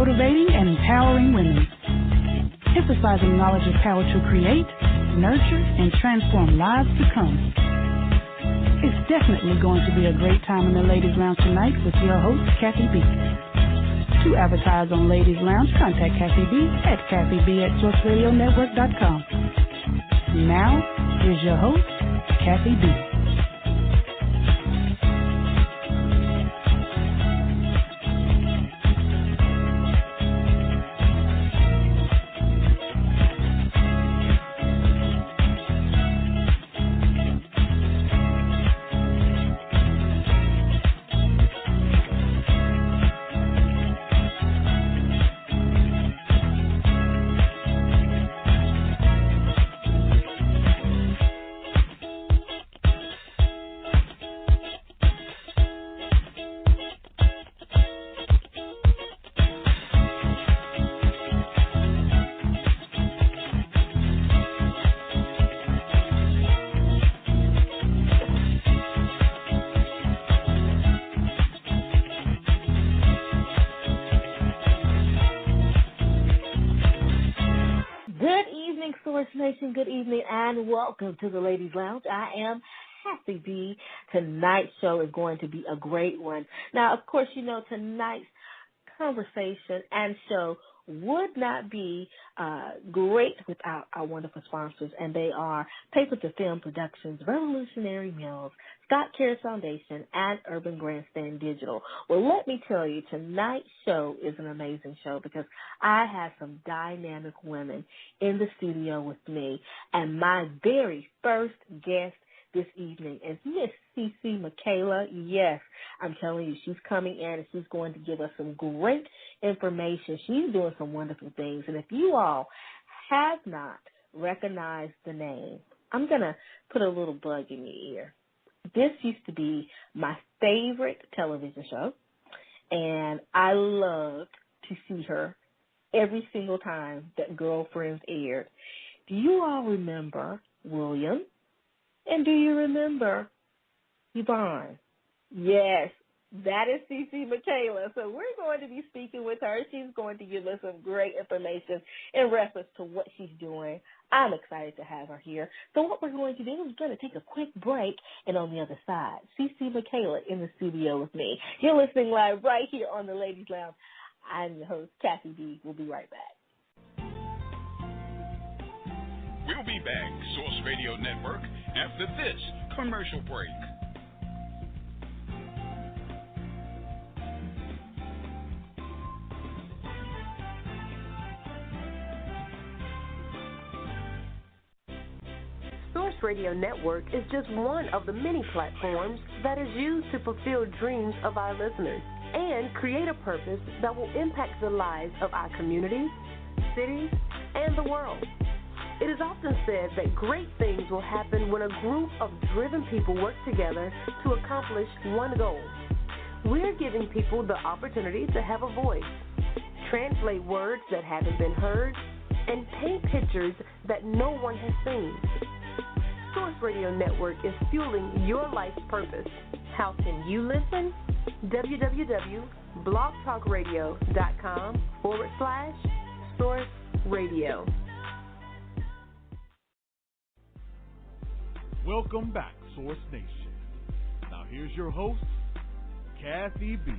motivating and empowering women, emphasizing knowledge of power to create, nurture, and transform lives to come. It's definitely going to be a great time in the Ladies Lounge tonight with your host, Kathy B. To advertise on Ladies Lounge, contact Kathy B at kathyb@sourceradionetwork.com. Now, here's your host, Kathy B. Nation, good evening, and welcome to the Ladies Lounge. I am Kathy B. Tonight's show is going to be a great one. Now, of course, you know tonight's conversation and show would not be great without our wonderful sponsors, and they are Paper to Film Productions, Revolutionary Mills, Scott Cares Foundation, and Urban Grandstand Digital. Well, let me tell you, tonight's show is an amazing show because I have some dynamic women in the studio with me, and my very first guest this evening is Miss Cee Cee Michaela. Yes, I'm telling you, she's coming in and she's going to give us some great information. She's doing some wonderful things. And if you all have not recognized the name, I'm going to put a little bug in your ear. This used to be my favorite television show, and I loved to see her every single time that Girlfriends aired. Do you all remember William? And do you remember Yvonne? Yes, that is Cee Cee Michaela. So we're going to be speaking with her. She's going to give us some great information in reference to what she's doing. I'm excited to have her here. So what we're going to do is we're going to take a quick break, and on the other side, Cee Cee Michaela in the studio with me. You're listening live right here on the Ladies Lounge. I'm your host, Kathy B. We'll be right back. We'll be back, Source Radio Network, after this commercial break. Source Radio Network is just one of the many platforms that is used to fulfill dreams of our listeners and create a purpose that will impact the lives of our communities, cities, and the world. It is often said that great things will happen when a group of driven people work together to accomplish one goal. We're giving people the opportunity to have a voice, translate words that haven't been heard, and paint pictures that no one has seen. Source Radio Network is fueling your life's purpose. How can you listen? www.blogtalkradio.com/Source Radio. Welcome back, Source Nation. Now here's your host, Kathy B.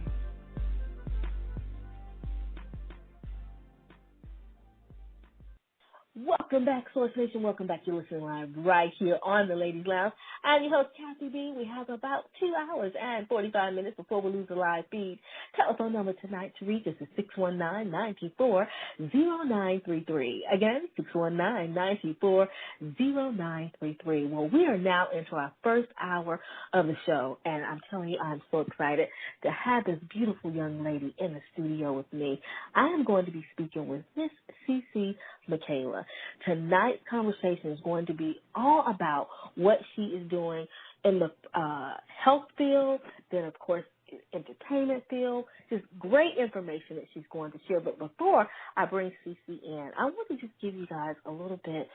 Welcome back, Source Nation. Welcome back. You're listening live right here on the Ladies Lounge. I'm your host, Kathy B. We have about 2 hours and 45 minutes before we lose the live feed. Telephone number tonight to reach us is 619-924-0933. Again, 619-924-0933. Well, we are now into our first hour of the show, and I'm telling you, I'm so excited to have this beautiful young lady in the studio with me. I am going to be speaking with Miss Cee Cee Michaela. Tonight's conversation is going to be all about what she is doing in the health field. Then, of course, entertainment field, just great information that she's going to share. But before I bring Cee Cee in, I want to just give you guys a little bit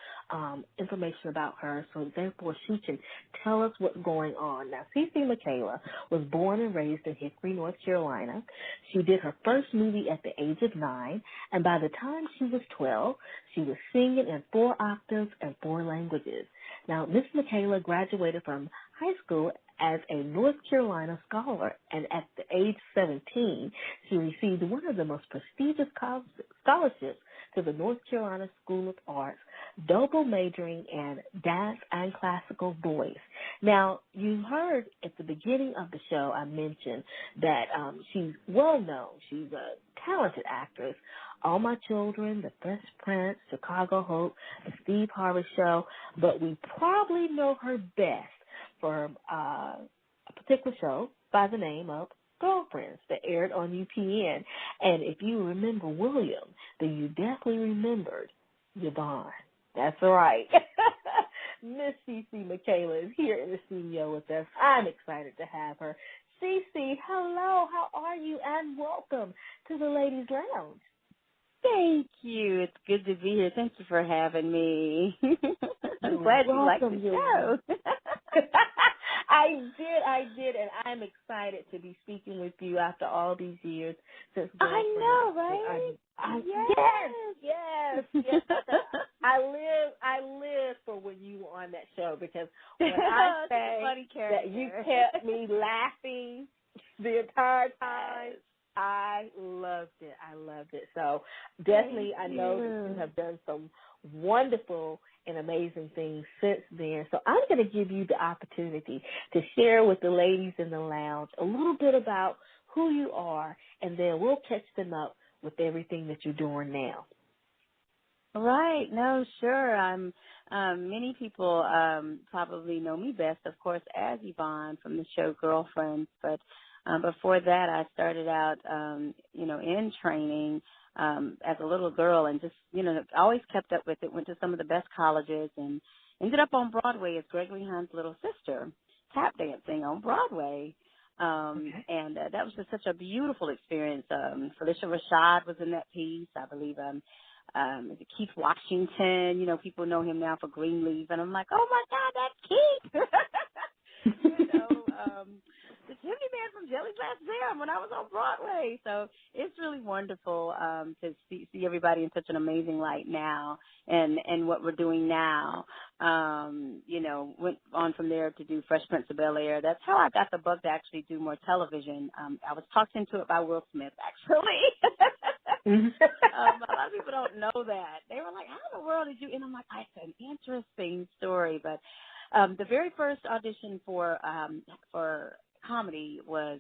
information about her, so therefore she can tell us what's going on. Now, Cee Cee Michaela was born and raised in Hickory, North Carolina. She did her first movie at the age of 9, and by the time she was 12, she was singing in 4 octaves and 4 languages. Now, Miss Michaela graduated from high school as a North Carolina scholar, and at the age 17, she received one of the most prestigious scholarships to the North Carolina School of Arts, double majoring in dance and classical voice. Now, you heard at the beginning of the show I mentioned that she's well known. She's a talented actress. All My Children, The Fresh Prince, Chicago Hope, The Steve Harvey Show, but we probably know her best for a particular show by the name of Girlfriends that aired on UPN. And if you remember William, then you definitely remembered Yvonne. That's right. Miss Cee Cee Michaela is here in the studio with us. I'm excited to have her. Cee Cee, hello, how are you? And welcome to the Ladies Lounge. Thank you. It's good to be here. Thank you for having me. I'm glad you liked the show. I did, and I'm excited to be speaking with you after all these years. Since I know, right? Yes. I live for when you were on that show, because when I say that you kept me laughing the entire time, I loved it. So definitely, I know that you have done some wonderful and amazing things since then. So I'm going to give you the opportunity to share with the ladies in the lounge a little bit about who you are, and then we'll catch them up with everything that you're doing now. Right. No, sure. I'm. Many people probably know me best, of course, as Yvonne from the show Girlfriends, but before that, I started out, in training as a little girl, and just, always kept up with it, went to some of the best colleges, and ended up on Broadway as Gregory Hines' little sister, tap dancing on Broadway. And that was just such a beautiful experience. Felicia Rashad was in that piece, I believe. Keith Washington, people know him now for Greenleaf, and I'm like, oh my God, that's Keith. The Chimney Man from Jelly Glass Jam when I was on Broadway. So it's really wonderful to see everybody in such an amazing light now, and what we're doing now. Went on from there to do Fresh Prince of Bel-Air. That's how I got the bug to actually do more television. I was talked into it by Will Smith, actually. A lot of people don't know that. They were like, how in the world did you? And I'm like, it's an interesting story. But the very first audition for comedy was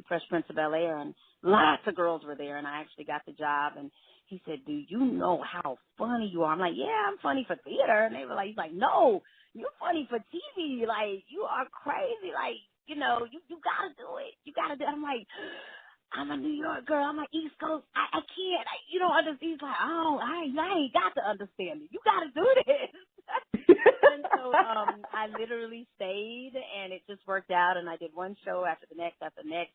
Fresh Prince of Bel-Air, and lots of girls were there, and I actually got the job. And he said, do you know how funny you are? I'm like, yeah, I'm funny for theater. And they were like, he's like, no, you're funny for TV. Like, you are crazy. Like, you got to do it. You got to do it. I'm like, I'm a New York girl. I'm like, East Coast. I can't. You don't understand. He's like, oh, I ain't got to understand it. You got to do this. And so I literally stayed, and it just worked out. And I did one show after the next,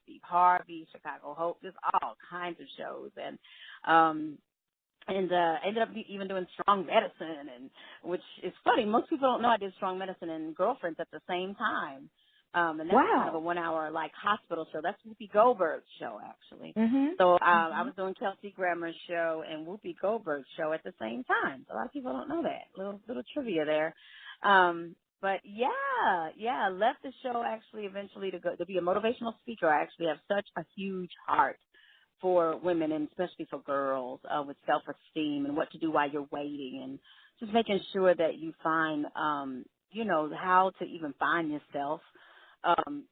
Steve Harvey, Chicago Hope, just all kinds of shows. And ended up even doing Strong Medicine, and which is funny. Most people don't know I did Strong Medicine and Girlfriends at the same time. And that's kind of a 1 hour like hospital show. That's Whoopi Goldberg's show, actually. So I was doing Kelsey Grammer's show and Whoopi Goldberg's show at the same time. So a lot of people don't know that. Little trivia there. But yeah, left the show actually eventually to be a motivational speaker. I actually have such a huge heart for women, and especially for girls, with self-esteem and what to do while you're waiting, and just making sure that you find, how to even find yourself, and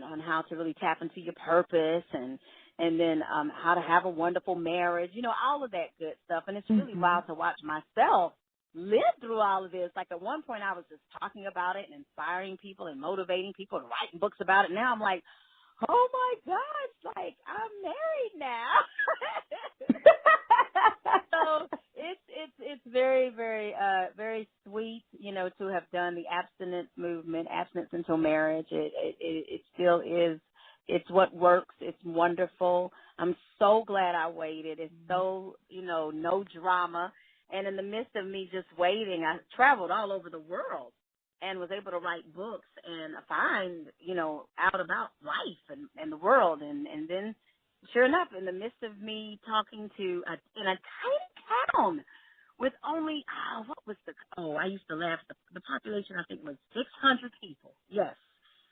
on how to really tap into your purpose, and then how to have a wonderful marriage, all of that good stuff. And it's really wild to watch myself live through all of this. Like at one point I was just talking about it and inspiring people and motivating people and writing books about it. Now I'm like, oh my gosh, like I'm married now. So it's very, very, very sweet, to have done the abstinence movement, abstinence until marriage. It still is it's what works. It's wonderful. I'm so glad I waited. It's so, no drama. And in the midst of me just waiting, I traveled all over the world and was able to write books and find, out about life and the world. And then, sure enough, in the midst of me talking to in a tiny town with only, I used to laugh. The population, I think, was 600 people. Yes.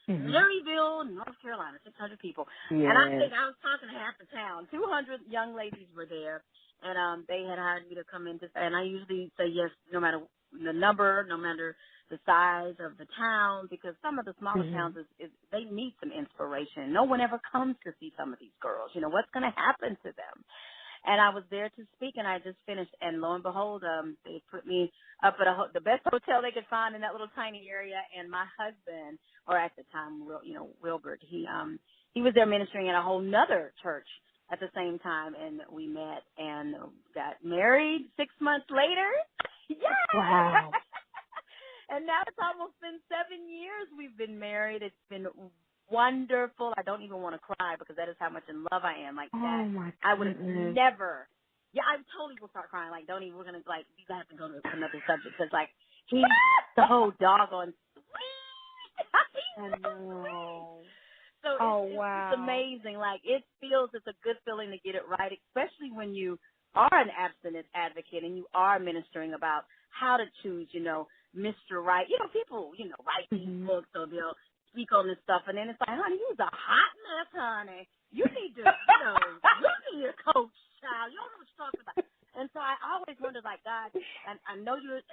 Maryville, North Carolina, 600 people. Yes. And I think I was talking to half the town. 200 young ladies were there, and they had hired me to come in. And I usually say yes, no matter the number, no matter the size of the town, because some of the smaller towns, is they need some inspiration. No one ever comes to see some of these girls. What's going to happen to them? And I was there to speak, and I just finished. And lo and behold, they put me up at the best hotel they could find in that little tiny area. And my husband, or at the time, Wilbert, he was there ministering at a whole nother church at the same time. And we met and got married 6 months later. Yeah. Wow. And now it's almost been 7 years we've been married. It's been wonderful. I don't even want to cry because that is how much in love I am. Like that. Oh my goodness. I would have never. Yeah, I totally will start crying. Like, don't even. We're gonna you have to go to another subject because he's so doggone sweet. I know. So wow. It's amazing. It's a good feeling to get it right, especially when you are an abstinence advocate and you are ministering about how to choose. Mr. Right. People write these books or they'll speak on this stuff, and then it's like, honey, you's a hot mess, honey. You need to, you need a coach, child. You don't know what you're talking about. And so I always wondered, God, I know you've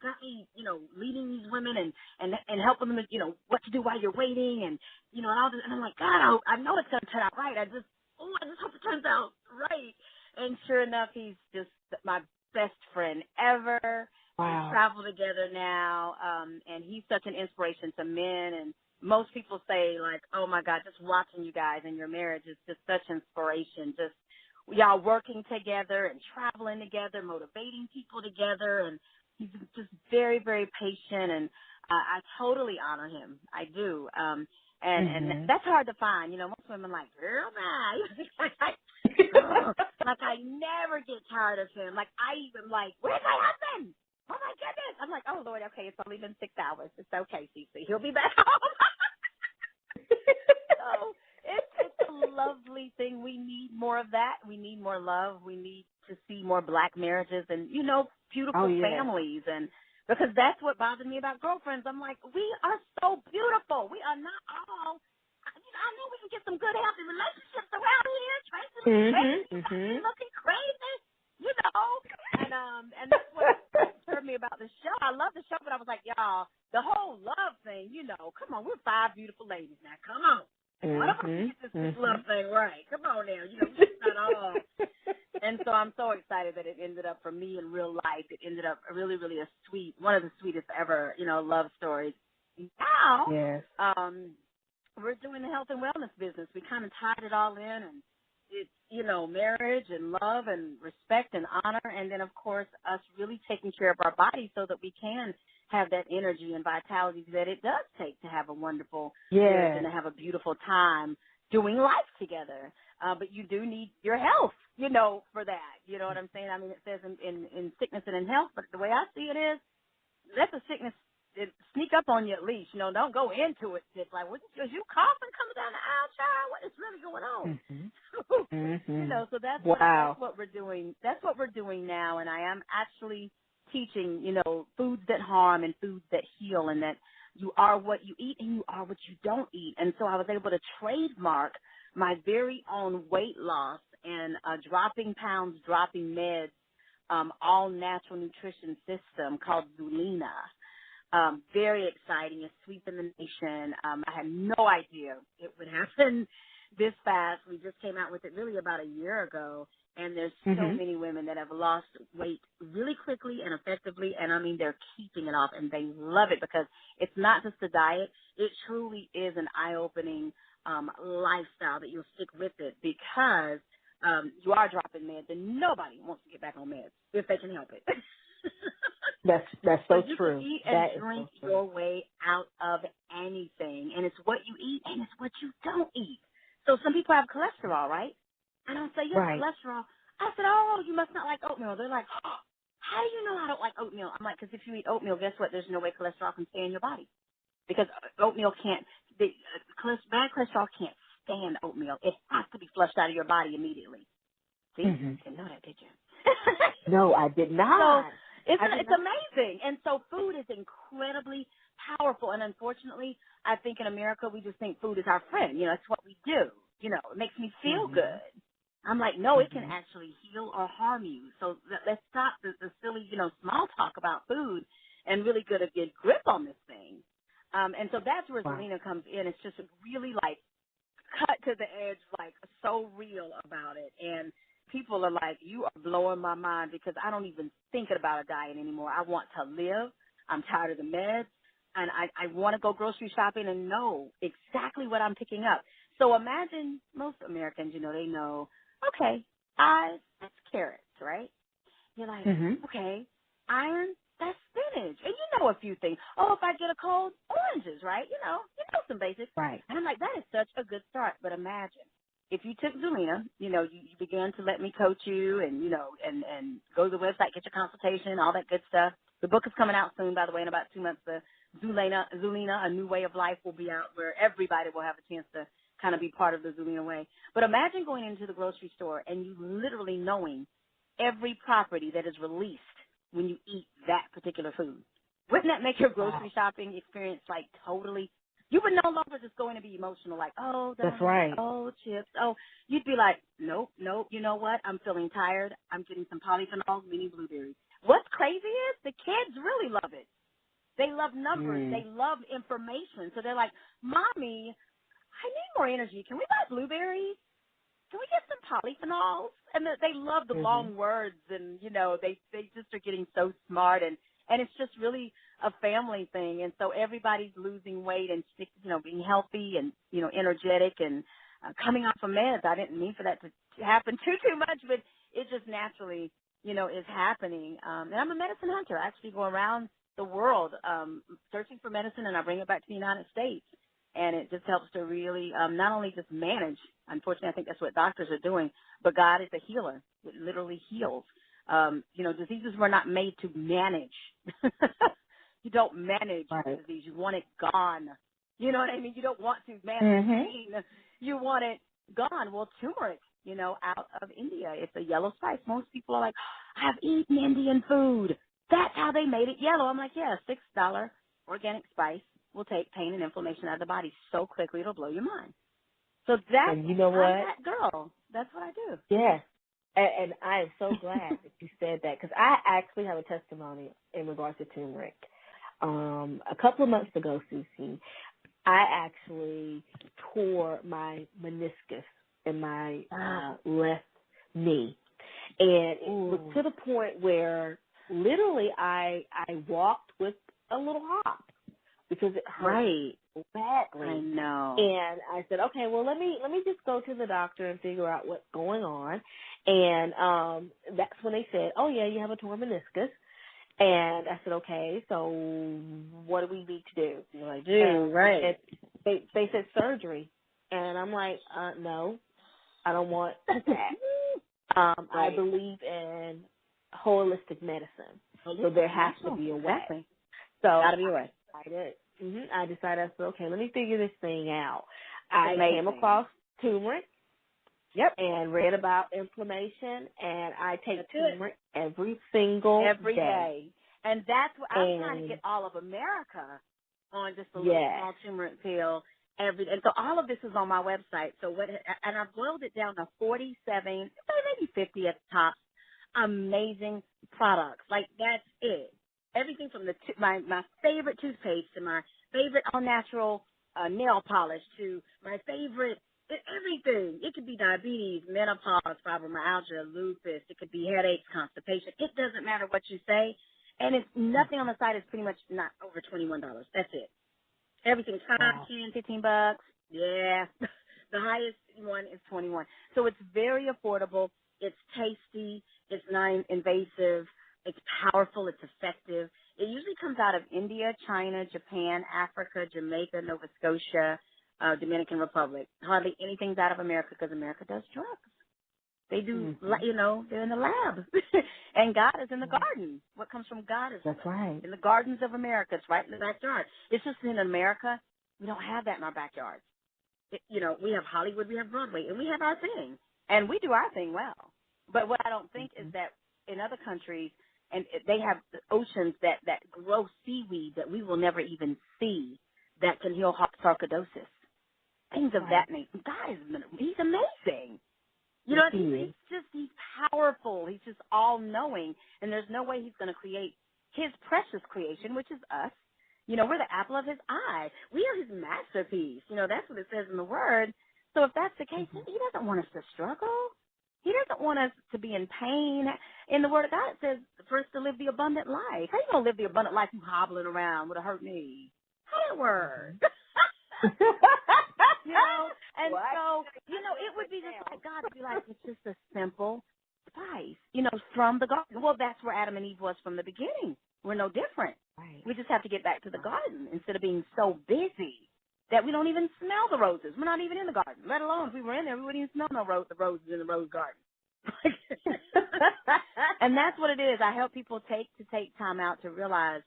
got me, leading these women and helping them, what to do while you're waiting, and all this. And I'm like, God, I know it's gonna turn out right. I just hope it turns out right. And sure enough, he's just my best friend ever. Wow. We travel together now, and he's such an inspiration to men. And most people say, oh, my God, just watching you guys and your marriage is just such inspiration. Just y'all working together and traveling together, motivating people together. And he's just very, very patient, and I totally honor him. I do. And that's hard to find. Most women girl, bye. I never get tired of him. I even where's my husband? Oh, my goodness. I'm like, oh, Lord, okay, it's only been 6 hours. It's okay, Cee Cee. He'll be back home. So it's a lovely thing. We need more of that. We need more love. We need to see more Black marriages and, beautiful families. And because that's what bothered me about girlfriends. I'm like, we are so beautiful. We are not all. I know we can get some good, healthy relationships around here. Tracy looking crazy. And that's what turned me about the show. I love the show, but I was like, y'all, the whole love thing, come on, we're 5 beautiful ladies now. Come on. What if we get this love thing right? Come on now. It's not all. And so I'm so excited that it ended up for me in real life. It ended up really, really one of the sweetest ever, love stories. Now, we're doing the health and wellness business. We kind of tied it all in, and it's, marriage and love and respect and honor. And then, of course, us really taking care of our bodies so that we can have that energy and vitality that it does take to have a wonderful marriage and to have a beautiful time doing life together. But you do need your health, for that. You know what I'm saying? I mean, it says in sickness and in health, but the way I see it is, let the sickness sneak up on you at least. Don't go into it. It's like, was you coughing coming down the aisle, child? What is really going on? So that's what we're doing. That's what we're doing now, and I am actually teaching, foods that harm and foods that heal, and that you are what you eat and you are what you don't eat. And so I was able to trademark my very own weight loss and dropping pounds, dropping meds, all natural nutrition system called Zuleana. Very exciting. It's sweeping the nation. I had no idea it would happen this fast. We just came out with it really about a year ago, and there's so many women that have lost weight really quickly and effectively, and I mean, they're keeping it off, and they love it because it's not just a diet. It truly is an eye-opening lifestyle that you'll stick with it because you are dropping meds, and nobody wants to get back on meds if they can help it. That's so you true. Can eat and drink your way out of anything, and it's what you eat and it's what you don't eat. cholesterol, right? And I'll say, yes, Right. cholesterol. I said, oh, you must not like oatmeal. They're like, oh, how do you know I don't like oatmeal? I'm like, because if you eat oatmeal, guess what? There's no way cholesterol can stay in your body. Because oatmeal can't, bad cholesterol can't stand oatmeal. It has to be flushed out of your body immediately. See? Mm-hmm. You didn't know that, did you? No, I did not. So it's amazing. And so food is incredibly powerful. And unfortunately, I think in America, we just think food is our friend. You know, it's what we do. You know, it makes me feel good. I'm like, no, it can actually heal or harm you. So let's stop the silly, you know, small talk about food and really get a good grip on this thing. And so that's where Zuleana comes in. It's just really like cut to the edge, like so real about it. And people are like, you are blowing my mind because I don't even think about a diet anymore. I want to live. I'm tired of the meds. And I want to go grocery shopping and know exactly what I'm picking up. So imagine most Americans, you know, they know, okay, that's carrots, right? You're like, okay, iron, that's spinach. And you know a few things. Oh, if I get a cold, oranges, right? You know some basics. Right. And I'm like, that is such a good start. But imagine if you took Zuleana, you know, you began to let me coach you and, you know, and go to the website, get your consultation, all that good stuff. The book is coming out soon, by the way, in about 2 months. The Zuleana, A New Way of Life will be out where everybody will have a chance to kind of be part of the Zuleana way. But imagine going into the grocery store and you literally knowing every property that is released when you eat that particular food. Wouldn't that make your grocery shopping experience like totally? You would no longer just going to be emotional like, oh, that's right. Oh, chips. Oh, you'd be like, nope. You know what? I'm feeling tired. I'm getting some polyphenols, mini blueberries. What's crazy is the kids really love it. They love numbers. They love information. So they're like, Mommy, I need more energy. Can we buy blueberries? Can we get some polyphenols? And they love the long words, and, you know, they just are getting so smart, and it's just really a family thing. And so everybody's losing weight and, you know, being healthy and, you know, energetic and coming off of meds. I didn't mean for that to happen too much, but it just naturally, you know, is happening. And I'm a medicine hunter. I actually go around the world searching for medicine, and I bring it back to the United States. And it just helps to really not only just manage, unfortunately, I think that's what doctors are doing, but God is a healer. It literally heals. You know, diseases were not made to manage. You don't manage a disease. You want it gone. You know what I mean? You don't want to manage pain. You want it gone. Well, turmeric, you know, out of India, it's a yellow spice. Most people are like, I've eaten Indian food. That's how they made it yellow. I'm like, yeah, $6 organic spice will take pain and inflammation out of the body so quickly it'll blow your mind. So that's, and you know what? I'm that girl. That's what I do. Yes. And I am so glad that you said that because I actually have a testimony in regards to turmeric. A couple of months ago, Cee Cee, I actually tore my meniscus in my left knee. And it was to the point where literally I walked with a little hop because it hurt badly. I know. And I said, okay, well, let me just go to the doctor and figure out what's going on. And that's when they said, oh, yeah, you have a torn meniscus. And I said, okay, so what do we need to do? You're like, dude, right. They said surgery. And I'm like, no, I don't want that. I believe in holistic medicine. So there has to be a way. Exactly. So gotta be a way. I decided, I said, okay, let me figure this thing out. I came across turmeric. Yep. And read about inflammation, and I take turmeric every day. And that's what I'm trying to get all of America on just a little small turmeric pill every day. And so all of this is on my website. So and I've boiled it down to 47, maybe 50 at the top, amazing products. Like, that's it. Everything from my favorite toothpaste to my favorite all-natural nail polish to my favorite everything. It could be diabetes, menopause, fibromyalgia, lupus. It could be headaches, constipation. It doesn't matter what you say. And it's nothing on the site is pretty much not over $21. That's it. Everything's $5, $10, $15. Yeah. The highest one is $21. So it's very affordable. It's tasty. It's non-invasive. It's powerful. It's effective. It usually comes out of India, China, Japan, Africa, Jamaica, Nova Scotia, Dominican Republic. Hardly anything's out of America because America does drugs. They do, they're in the lab. And God is in the garden. What comes from God is in the gardens of America. It's right in the backyard. It's just in America, we don't have that in our backyards. We have Hollywood, we have Broadway, and we have our thing. And we do our thing well. But what I don't think is that in other countries, and they have oceans that grow seaweed that we will never even see that can heal sarcoidosis. Things of that nature. God he's amazing. You know, he's powerful. He's just all-knowing, and there's no way he's going to create his precious creation, which is us. We're the apple of his eye. We are his masterpiece. That's what it says in the Word. So if that's the case, he doesn't want us to struggle. He doesn't want us to be in pain. In the Word of God, it says for us to live the abundant life. How you going to live the abundant life you hobbling around with a hurt knee? How that work? And so, it would be just like God to be like, it's just a simple spice, from the garden. Well, that's where Adam and Eve was from the beginning. We're no different. Right. We just have to get back to the garden instead of being so busy that we don't even smell the roses. We're not even in the garden, let alone if we were in there, we wouldn't even smell the roses in the rose garden. And that's what it is. I help people take time out to realize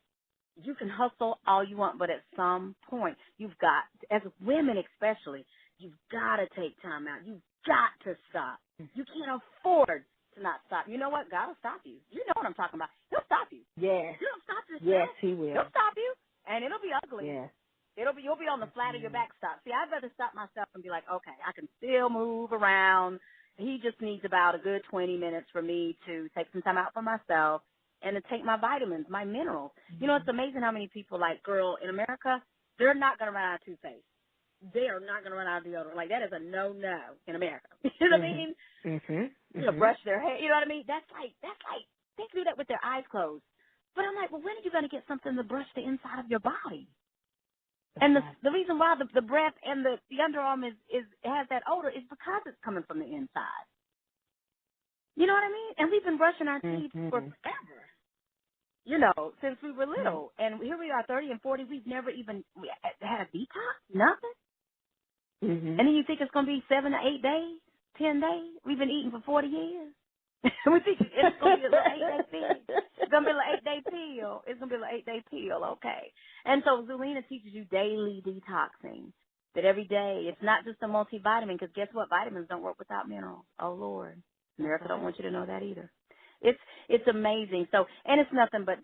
you can hustle all you want, but at some point you've got, as women especially, you've got to take time out. You've got to stop. You can't afford to not stop. You know what? God will stop you. You know what I'm talking about. He'll stop you. Yes. You don't stop yourself. Yes, he will. He'll stop you, and it'll be ugly. Yes. You'll be on the flat of your back stop. See, I'd rather stop myself and be like, okay, I can still move around. He just needs about a good 20 minutes for me to take some time out for myself and to take my vitamins, my minerals. It's amazing how many people, girl, in America, they're not going to run out of toothpaste. They are not going to run out of deodorant. Like, that is a no-no in America. You know what I mean? Mm-hmm. Brush their hair. You know what I mean? That's like, they can do that with their eyes closed. But I'm like, well, when are you going to get something to brush the inside of your body? And the reason why the breath and the underarm has that odor is because it's coming from the inside. You know what I mean? And we've been brushing our teeth for forever. Since we were little. And here we are, 30 and 40, we've never even had a detox, nothing. And then you think it's going to be 7 to 8 days, 10 days? We've been eating for 40 years. We think it's going to be a little 8-day pill. It's going to be a little 8-day pill. It's going to be a little 8-day pill, okay. And so Zuleana teaches you daily detoxing, that every day it's not just a multivitamin, because guess what? Vitamins don't work without minerals. Oh, Lord. America don't want you to know that either. It's amazing. So, and it's nothing but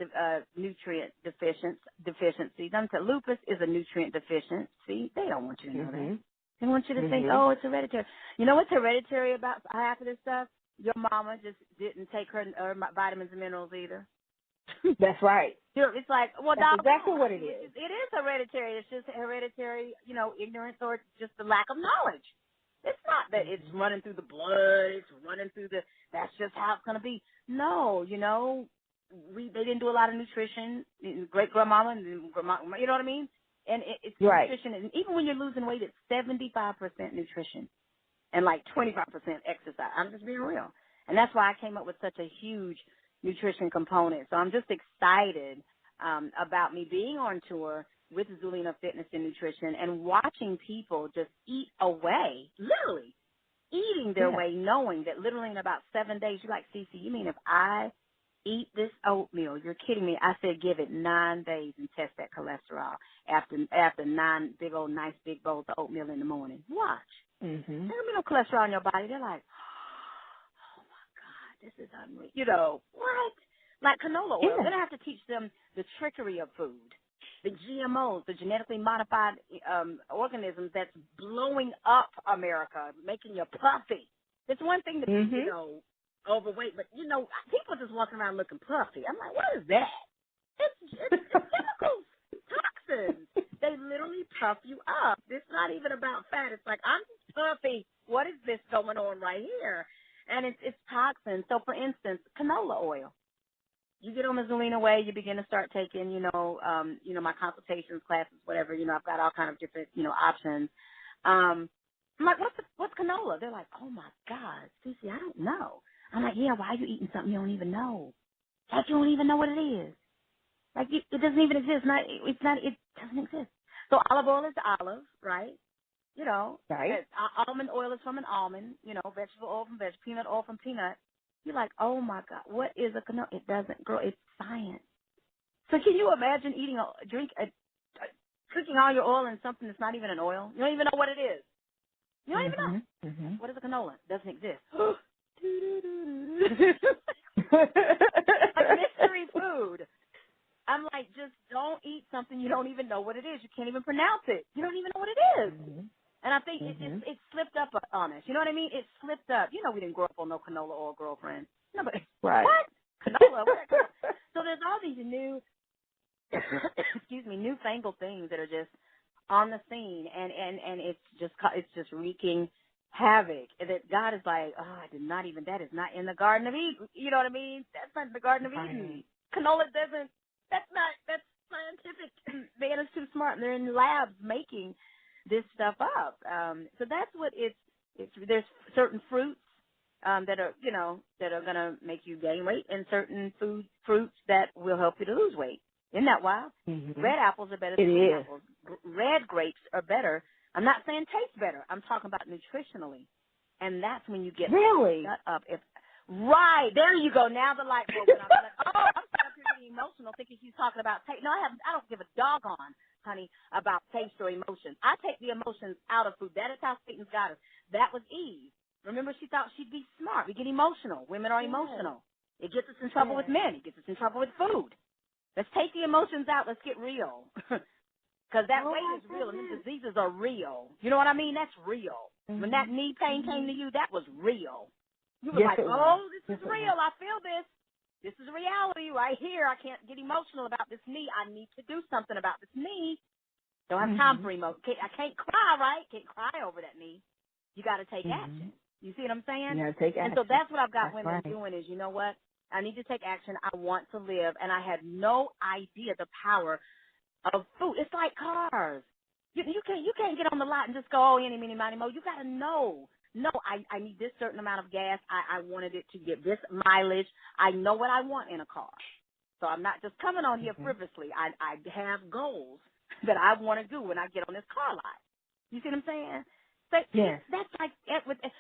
nutrient deficiency. Lupus is a nutrient deficiency. They don't want you to know that. They want you to think, oh, it's hereditary. You know what's hereditary about half of this stuff? Your mama just didn't take her vitamins and minerals either. That's right. It's like, well, that's exactly what it is. It is hereditary. It's just hereditary, ignorance or just the lack of knowledge. It's not that it's running through the blood. It's running through that's just how it's going to be. No, they didn't do a lot of nutrition. Great grandmama and grandma, you know what I mean? And it's nutrition. And even when you're losing weight, it's 75% nutrition and 25% exercise. I'm just being real. And that's why I came up with such a huge nutrition component. So I'm just excited about me being on tour with Zuleana Fitness and Nutrition and watching people just eat away, literally eating their way, knowing that literally in about 7 days, you're like, Cee Cee, you mean if I eat this oatmeal, you're kidding me. I said give it 9 days and test that cholesterol after 9 big old nice big bowls of oatmeal in the morning. Watch. There'll be no cholesterol in your body. They're like, oh, my God, this is unreal. What? Like canola oil. Then I have to teach them the trickery of food. The GMOs, the genetically modified organisms that's blowing up America, making you puffy. It's one thing to be, overweight, but, people just walking around looking puffy. I'm like, what is that? It's chemicals, toxins. They literally puff you up. It's not even about fat. It's like, I'm just puffy. What is this going on right here? And it's toxins. So, for instance, canola oil. You get on the Zuleana way, you begin to start taking, my consultations, classes, whatever. I've got all kind of different, options. I'm like, what's canola? They're like, oh my God, Cee Cee, I don't know. I'm like, yeah, why are you eating something you don't even know? Like you don't even know what it is. Like it doesn't even exist. It doesn't exist. So olive oil is olive, right? You know, Right. almond oil is from an almond. You know, vegetable oil from vegetable, peanut oil from peanut. You're like, oh my God, what is a canola? It doesn't grow. It's science. So can you imagine drinking all your oil in something that's not even an oil? You don't even know what it is. You don't even know. Mm-hmm. What is a canola? It doesn't exist. A mystery food. I'm like, just don't eat something you don't even know what it is. You can't even pronounce it. You don't even know what it is. Mm-hmm. And I think it slipped up on us. You know what I mean? It slipped up. You know, we didn't grow up on no canola oil, girlfriend. No, but Right. what? Canola? What? So there's all these new, newfangled things that are just on the scene, and it's just wreaking havoc. And that God is like, that is not in the Garden of Eden. You know what I mean? That's not the Garden of Eden. Canola doesn't. That's scientific. Man is too smart, and they're in labs making this stuff up. So that's what it's. There's certain fruits that are gonna make you gain weight, and certain fruits that will help you to lose weight. Isn't that wild? Mm-hmm. Red apples are better than green apples. Red grapes are better. I'm not saying taste better. I'm talking about nutritionally, and that's when you get shut up. Right, there you go. Now the light bulb went off. I'm like, I'm starting to get emotional thinking she's talking about taste. No, I don't give a doggone, honey, about taste or emotions. I take the emotions out of food. That is how Satan's got us. That was Eve. Remember, she thought she'd be smart. We get emotional. Women are emotional. It gets us in trouble with men. It gets us in trouble with food. Let's take the emotions out. Let's get real. Because that weight is real and these diseases are real. You know what I mean? That's real. Mm-hmm. When that knee pain came to you, that was real. You were like, this is real. I feel this. This is reality right here. I can't get emotional about this knee. I need to do something about this knee. Don't have time for emotion. I can't cry, right? Can't cry over that knee. You got to take action. You see what I'm saying? You got to take action. And so that's what I've got women doing is, you know what? I need to take action. I want to live. And I had no idea the power of food. It's like cars. You can't get on the lot and just go, any, mini, money, mo. You got to know. No, I need this certain amount of gas. I wanted it to get this mileage. I know what I want in a car. So I'm not just coming on here frivolously. I have goals that I want to do when I get on this car lot. You see what I'm saying? That's like,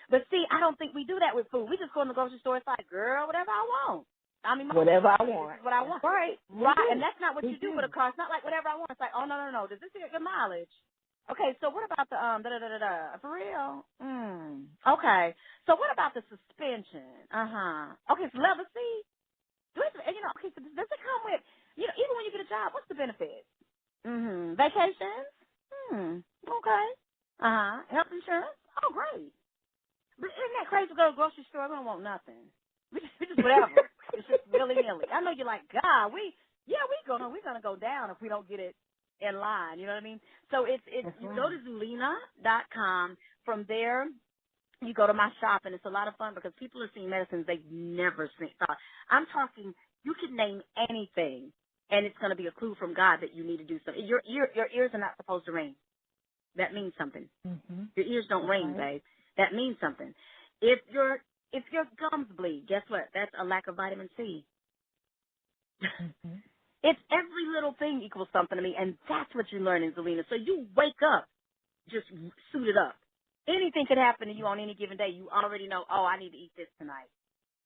but see, I don't think we do that with food. We just go in the grocery store. It's like, girl, whatever I want. Whatever I want. What I want. Right. And that's not what you do with a car. It's not like whatever I want. It's like, oh, no. Does this get good mileage? Okay, so what about the for real? Okay, so what about the suspension? Okay, so level C. Okay, so does it come with, even when you get a job, what's the benefit? Vacations? Okay. Health insurance? Oh, great. But isn't that crazy to go to the grocery store? We don't want nothing. We just whatever. It's just willy-nilly. I know you're like, God, we're gonna go down if we don't get it in line, you know what I mean? So you go to Zuleana.com. From there, you go to my shop, and it's a lot of fun because people are seeing medicines they've never seen. I'm talking, you can name anything, and it's going to be a clue from God that you need to do something. Your ears are not supposed to ring. That means something. Your ears don't ring, babe. That means something. If your gums bleed, guess what? That's a lack of vitamin C. It's every little thing equals something to me, and that's what you're learning, Zuleana. So you wake up just suited up. Anything could happen to you on any given day. You already know, I need to eat this tonight.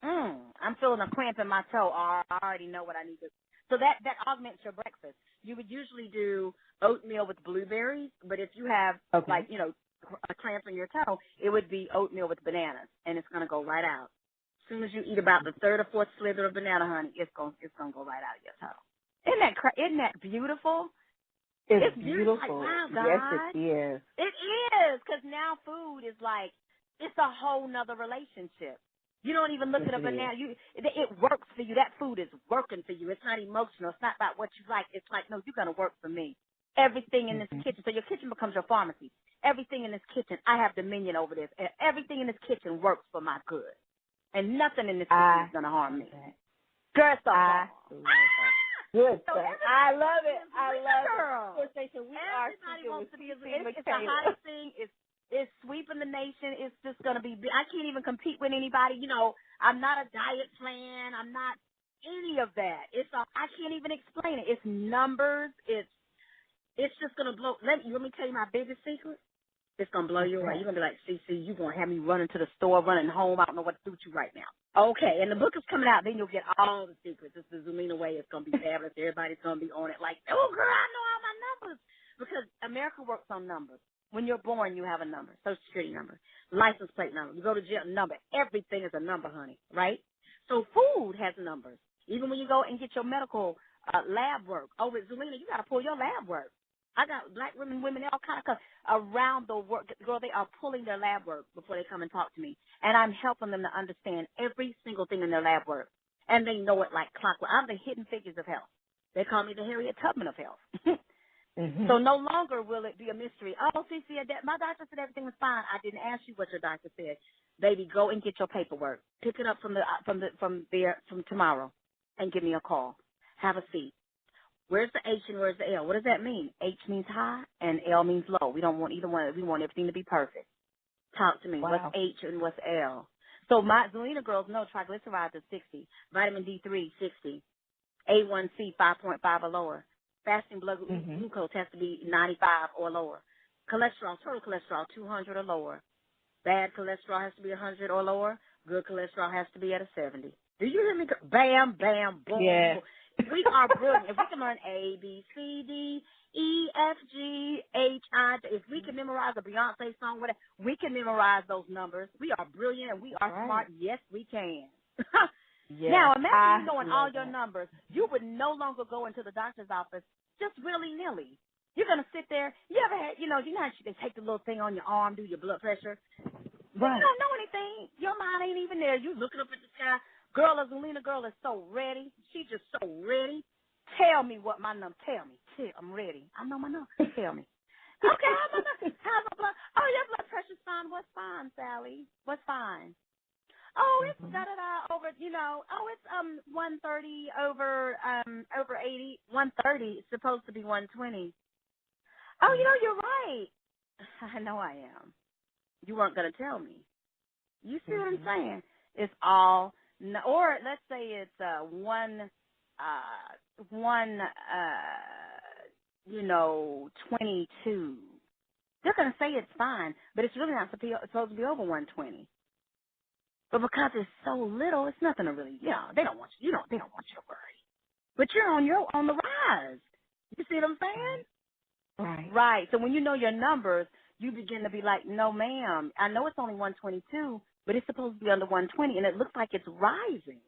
I'm feeling a cramp in my toe. I already know what I need to. So that augments your breakfast. You would usually do oatmeal with blueberries, but if you have, a cramp in your toe, it would be oatmeal with bananas, and it's going to go right out. As soon as you eat about the third or fourth slither of banana, honey, it's going to go right out of your toe. Isn't that beautiful? It's beautiful. Like, wow, God. Yes, it is. It is, because now food is like, it's a whole nother relationship. You don't even look at a banana. It works for you. That food is working for you. It's not emotional. It's not about what you like. It's like, no, you're going to work for me. Everything in this kitchen. So your kitchen becomes your pharmacy. Everything in this kitchen, I have dominion over this. And everything in this kitchen works for my good. And nothing in this kitchen is going to harm me. Girl, it's good so stuff. I love it. Everybody wants to be it's the hottest thing. It's sweeping the nation. It's just going to be, I can't even compete with anybody. I'm not a diet plan. I'm not any of that. I can't even explain it. It's numbers. It's just going to blow. Let me tell you my biggest secret. It's going to blow you away. Okay. You're going to be like, Cee Cee, you're going to have me running to the store, running home. I don't know what to do with you right now. Okay, and the book is coming out. Then you'll get all the secrets. It's the Zuleana way. It's going to be fabulous. Everybody's going to be on it like, oh, girl, I know all my numbers. Because America works on numbers. When you're born, you have a number, Social Security number, license plate number. You go to jail, number. Everything is a number, honey, right? So food has numbers. Even when you go and get your medical lab work. Oh, with Zuleana, you got to pull your lab work. I got black women, all kind of around the work. Girl, they are pulling their lab work before they come and talk to me. And I'm helping them to understand every single thing in their lab work. And they know it like clockwork. I'm the hidden figures of health. They call me the Harriet Tubman of health. So no longer will it be a mystery. Oh, Cee Cee, my doctor said everything was fine. I didn't ask you what your doctor said. Baby, go and get your paperwork. Pick it up from tomorrow and give me a call. Have a seat. Where's the H and where's the L? What does that mean? H means high and L means low. We don't want either one. We want everything to be perfect. Talk to me. Wow. What's H and what's L? So my Zuleana girls know triglycerides are 60, vitamin D3 60, A1C 5.5 or lower. Fasting blood glucose has to be 95 or lower. Cholesterol, total cholesterol 200 or lower. Bad cholesterol has to be 100 or lower. Good cholesterol has to be at a 70. Do you hear me? Bam, bam, boom. Yes. We are brilliant. If we can learn A, B, C, D, E, F, G, H, I, if we can memorize a Beyonce song, whatever, we can memorize those numbers. We are brilliant and we are smart. Yes, we can. Yes. Now, imagine you knowing all your numbers. You would no longer go into the doctor's office just willy-nilly. You're going to sit there. You ever had, you know how they take the little thing on your arm, do your blood pressure? Right. You don't know anything. Your mind ain't even there. You looking up at the sky. Girl, a Zuleana girl is so ready. She's just so ready. Tell me what my number. Tell me. I'm ready. I know my number. Tell me. Okay, how's my blood? Oh, your blood pressure's fine. What's fine, Sally? What's fine? Oh, it's over. It's 130 over 80. 130 is supposed to be 120. Oh, you're right. I know I am. You weren't gonna tell me. You see what I'm saying? It's all. Or let's say it's 22. They're going to say it's fine, but it's really not supposed to be over 120. But because it's so little, it's nothing to really, they don't want you. They don't want you to worry. But you're on the rise. You see what I'm saying? Right. Right. So when you know your numbers, you begin to be like, no, ma'am, I know it's only 122, but it's supposed to be under 120, and it looks like it's rising.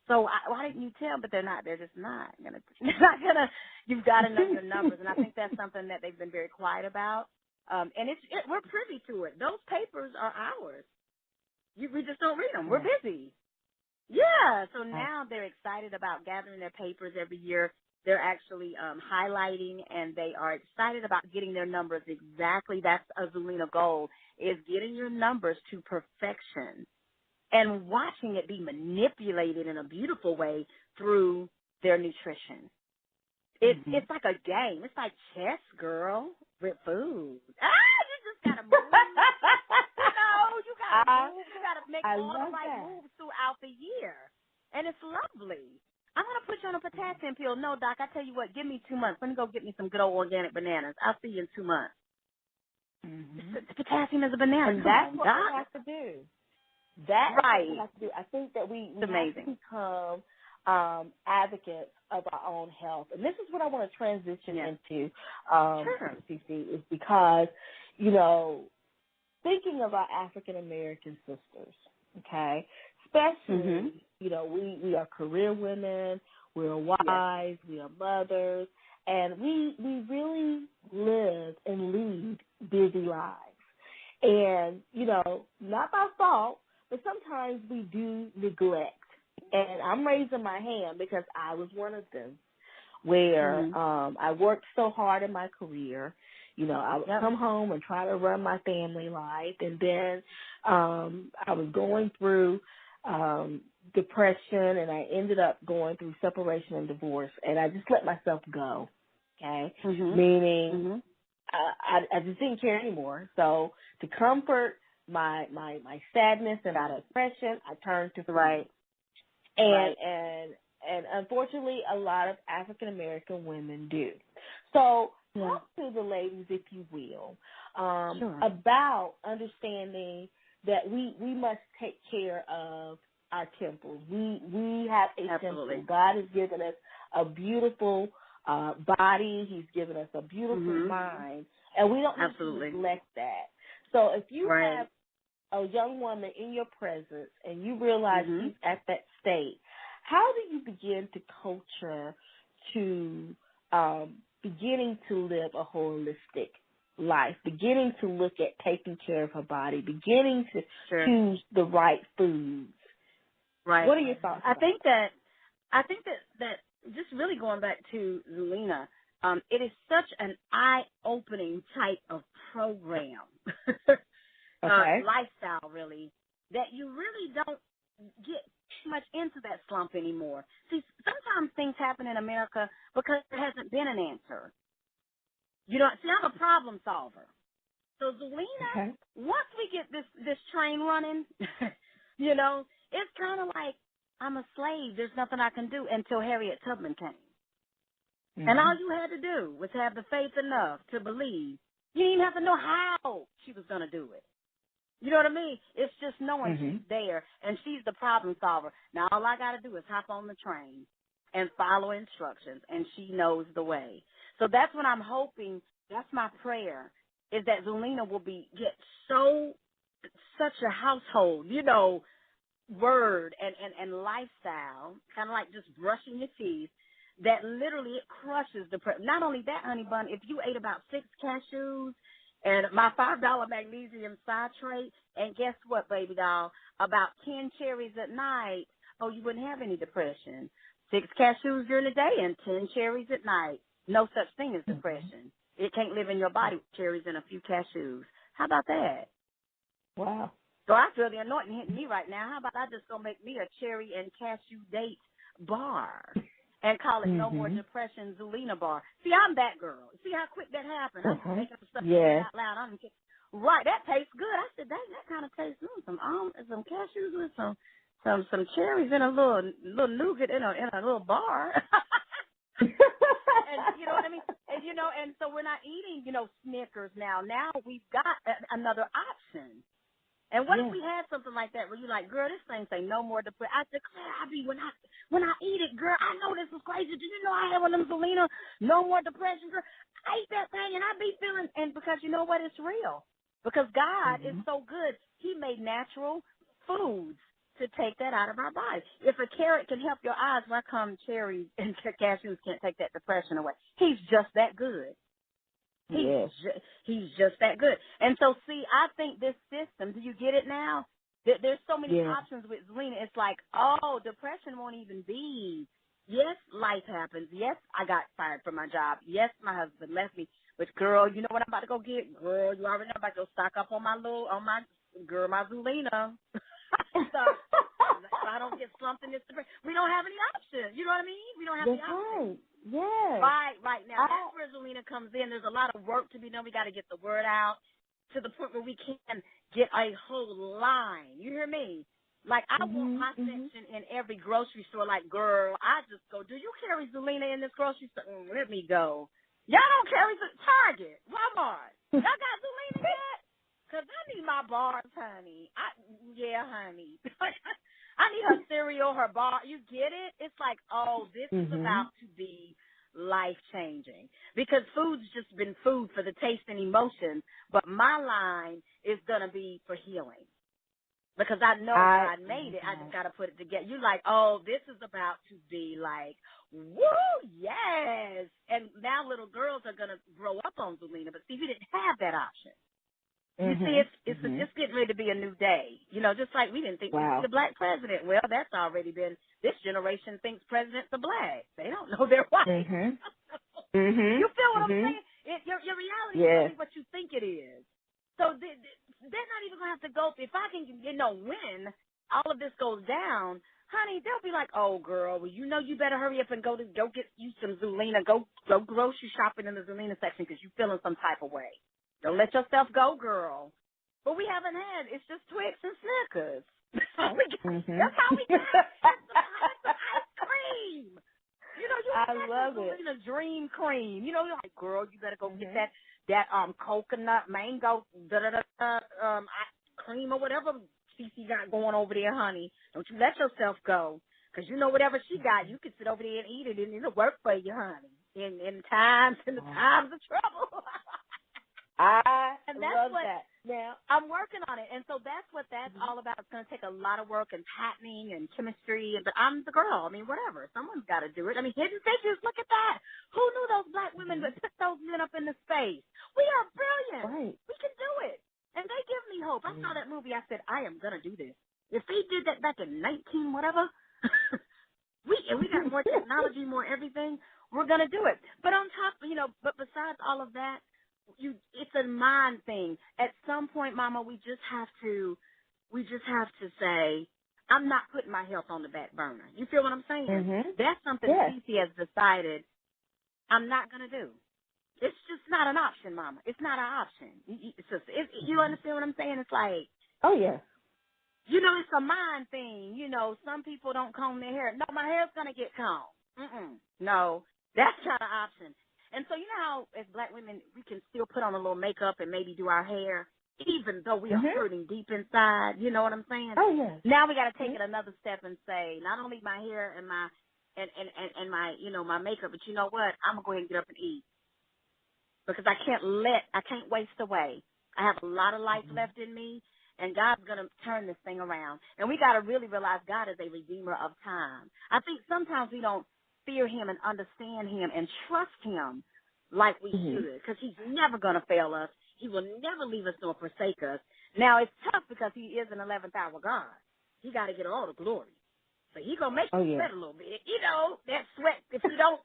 So why didn't you tell? But they're not. They're just not gonna. They're not gonna. You've got to know your numbers, and I think that's something that they've been very quiet about. And we're privy to it. Those papers are ours. We just don't read them. We're busy. Yeah. So now they're excited about gathering their papers every year. They're actually highlighting, and they are excited about getting their numbers exactly. That's a Zuleana goal, is getting your numbers to perfection and watching it be manipulated in a beautiful way through their nutrition. It's like a game. It's like chess, girl, with food. You just got to move. You got to move. You got to make all the right moves throughout the year. And it's lovely. I'm going to put you on a potassium pill. No, Doc, I tell you what, give me 2 months. Let me go get me some good old organic bananas. I'll see you in 2 months. Potassium is a banana. And that's what we have to do. That's what we have to do. I think that we have to become advocates of our own health. And this is what I want to transition into, Cee Cee, is because, thinking of our African-American sisters, okay, especially, we are career women, we're wives, we are mothers, and we really live and lead busy lives. And, not by fault, but sometimes we do neglect. And I'm raising my hand because I was one of them, where I worked so hard in my career. I would come home and try to run my family life, and then I was going through depression, and I ended up going through separation and divorce, and I just let myself go, okay? Meaning I just didn't care anymore. So to comfort my sadness and my depression, I turned to food. And unfortunately, a lot of African American women do. So talk to the ladies, if you will, Sure. about understanding that we must take care of our temples. We have a Absolutely. temple. God has given us a beautiful body. He's given us a beautiful mind, and we don't need to neglect that. So if you have a young woman in your presence and you realize she's at that state, how do you begin to coach her to beginning to live a holistic life, beginning to look at taking care of her body, beginning to choose the right foods? Right. What are your thoughts? I think that just really going back to Zuleana, it is such an eye-opening type of program, lifestyle really, that you really don't get too much into that slump anymore. See, sometimes things happen in America because there hasn't been an answer. You know, see, I'm a problem solver. So Zuleana, once we get this train running, you know, it's kind of like I'm a slave. There's nothing I can do until Harriet Tubman came. And all you had to do was have the faith enough to believe. You didn't even have to know how she was going to do it. You know what I mean? It's just knowing she's there and she's the problem solver. Now all I got to do is hop on the train and follow instructions, and she knows the way. So that's what I'm hoping. That's my prayer, is that Zuleana will get such a household, you know, word and lifestyle, kind of like just brushing your teeth, that literally it crushes the not only that, honey bun, if you ate about 6 cashews and my $5 magnesium citrate, and guess what, baby doll, about 10 cherries at night, oh, you wouldn't have any depression. 6 cashews during the day and 10 cherries at night. No such thing as depression. It can't live in your body with cherries and a few cashews. How about that? Wow. So I feel the anointing hitting me right now. How about I just go make me a cherry and cashew date bar and call it No More Depression Zuleana bar. See, I'm that girl. See how quick that happened? I make up stuff out loud. Right, that tastes good. I said, dang, that kind of tastes good. Some cashews with some cherries and a little nougat in a little bar. And you know what I mean? And you know, and so we're not eating, you know, Snickers now. Now we've got another option. And what if we had something like that where you're like, girl, this thing say no more depression. I declare when I eat it, girl, I know this is crazy. Did you know I had one of them Zuleana no more depression, girl? I eat that thing and I be feeling, and because you know what, it's real. Because God is so good. He made natural foods to take that out of our body. If a carrot can help your eyes, why come cherries and cashews can't take that depression away? He's just that good. He's just that good. And so, see, I think this system, do you get it now? There's so many options with Zuleana. It's like, oh, depression won't even be. Yes, life happens. Yes, I got fired from my job. Yes, my husband left me. But, girl, you know what I'm about to go get? Girl, you already know I'm about to go stock up on my Zuleana. So I don't get slumped in this depression. We don't have any options. You know what I mean? We don't have the options. Yes. Right now. That's where Zuleana comes in. There's a lot of work to be done. We got to get the word out to the point where we can get a whole line. You hear me? Like, I want my section in every grocery store. Like, girl, I just go, do you carry Zuleana in this grocery store? Let me go. Y'all don't carry Target, Walmart. Y'all got Zuleana yet? Because I need my bars, honey. Honey. I need her cereal, her bar. You get it? It's like, oh, this is about to be life-changing. Because food's just been food for the taste and emotion, but my line is going to be for healing. Because I know God made it. I just got to put it together. You're like, oh, this is about to be like, woo, yes. And now little girls are going to grow up on Zuleana. But see, we didn't have that option. You see, it's just getting ready to be a new day. You know, just like we didn't think we'd see the black president. Well, that's already been, this generation thinks presidents are black. They don't know they're white. You feel what I'm saying? Your reality is really what you think it is. So they're not even going to have to go, if I can, you know, when all of this goes down, honey, they'll be like, oh, girl, well, you know you better hurry up and go get you some Zuleana. Go grocery shopping in the Zuleana section because you're feeling some type of way. Don't let yourself go, girl. But we haven't had. It's just Twix and Snickers. That's how we get. That's some ice cream. You know I love it. In a dream cream. You know, you're like, girl, you better go get that coconut, mango, cream or whatever Cee Cee got going over there, honey. Don't you let yourself go. Because you know whatever she got, you can sit over there and eat it, and it'll work for you, honey. In the times of trouble. I and that's love what, that. Now, I'm working on it. And so that's what that's all about. It's going to take a lot of work and patenting and chemistry. But I'm the girl. I mean, whatever. Someone's got to do it. I mean, Hidden Figures, look at that. Who knew those black women would put those men up in the space? We are brilliant. Right. We can do it. And they give me hope. I saw that movie. I said, I am going to do this. If they did that back in 19 whatever, we got more technology, more everything, we're going to do it. But on top, but besides all of that, it's a mind thing. At some point, Mama, we just have to say, I'm not putting my health on the back burner. You feel what I'm saying? That's something Cee Cee has decided I'm not going to do. It's just not an option, Mama. It's not an option. You understand what I'm saying? It's like, oh yeah. It's a mind thing. Some people don't comb their hair. No, my hair's going to get combed. No, that's not an option. And so you know how, as black women, we can still put on a little makeup and maybe do our hair, even though we are hurting deep inside. You know what I'm saying? Oh, yes. Now we got to take it another step and say, not only my hair and my my makeup, but you know what? I'm going to go ahead and get up and eat. Because I can't waste away. I have a lot of life left in me, and God's going to turn this thing around. And we got to really realize God is a redeemer of time. I think sometimes we don't fear him and understand him and trust him like we should, because he's never going to fail us. He will never leave us nor forsake us. Now, it's tough because he is an 11th hour God. He got to get all the glory. So he's going to make you sweat a little bit. That sweat, if you don't,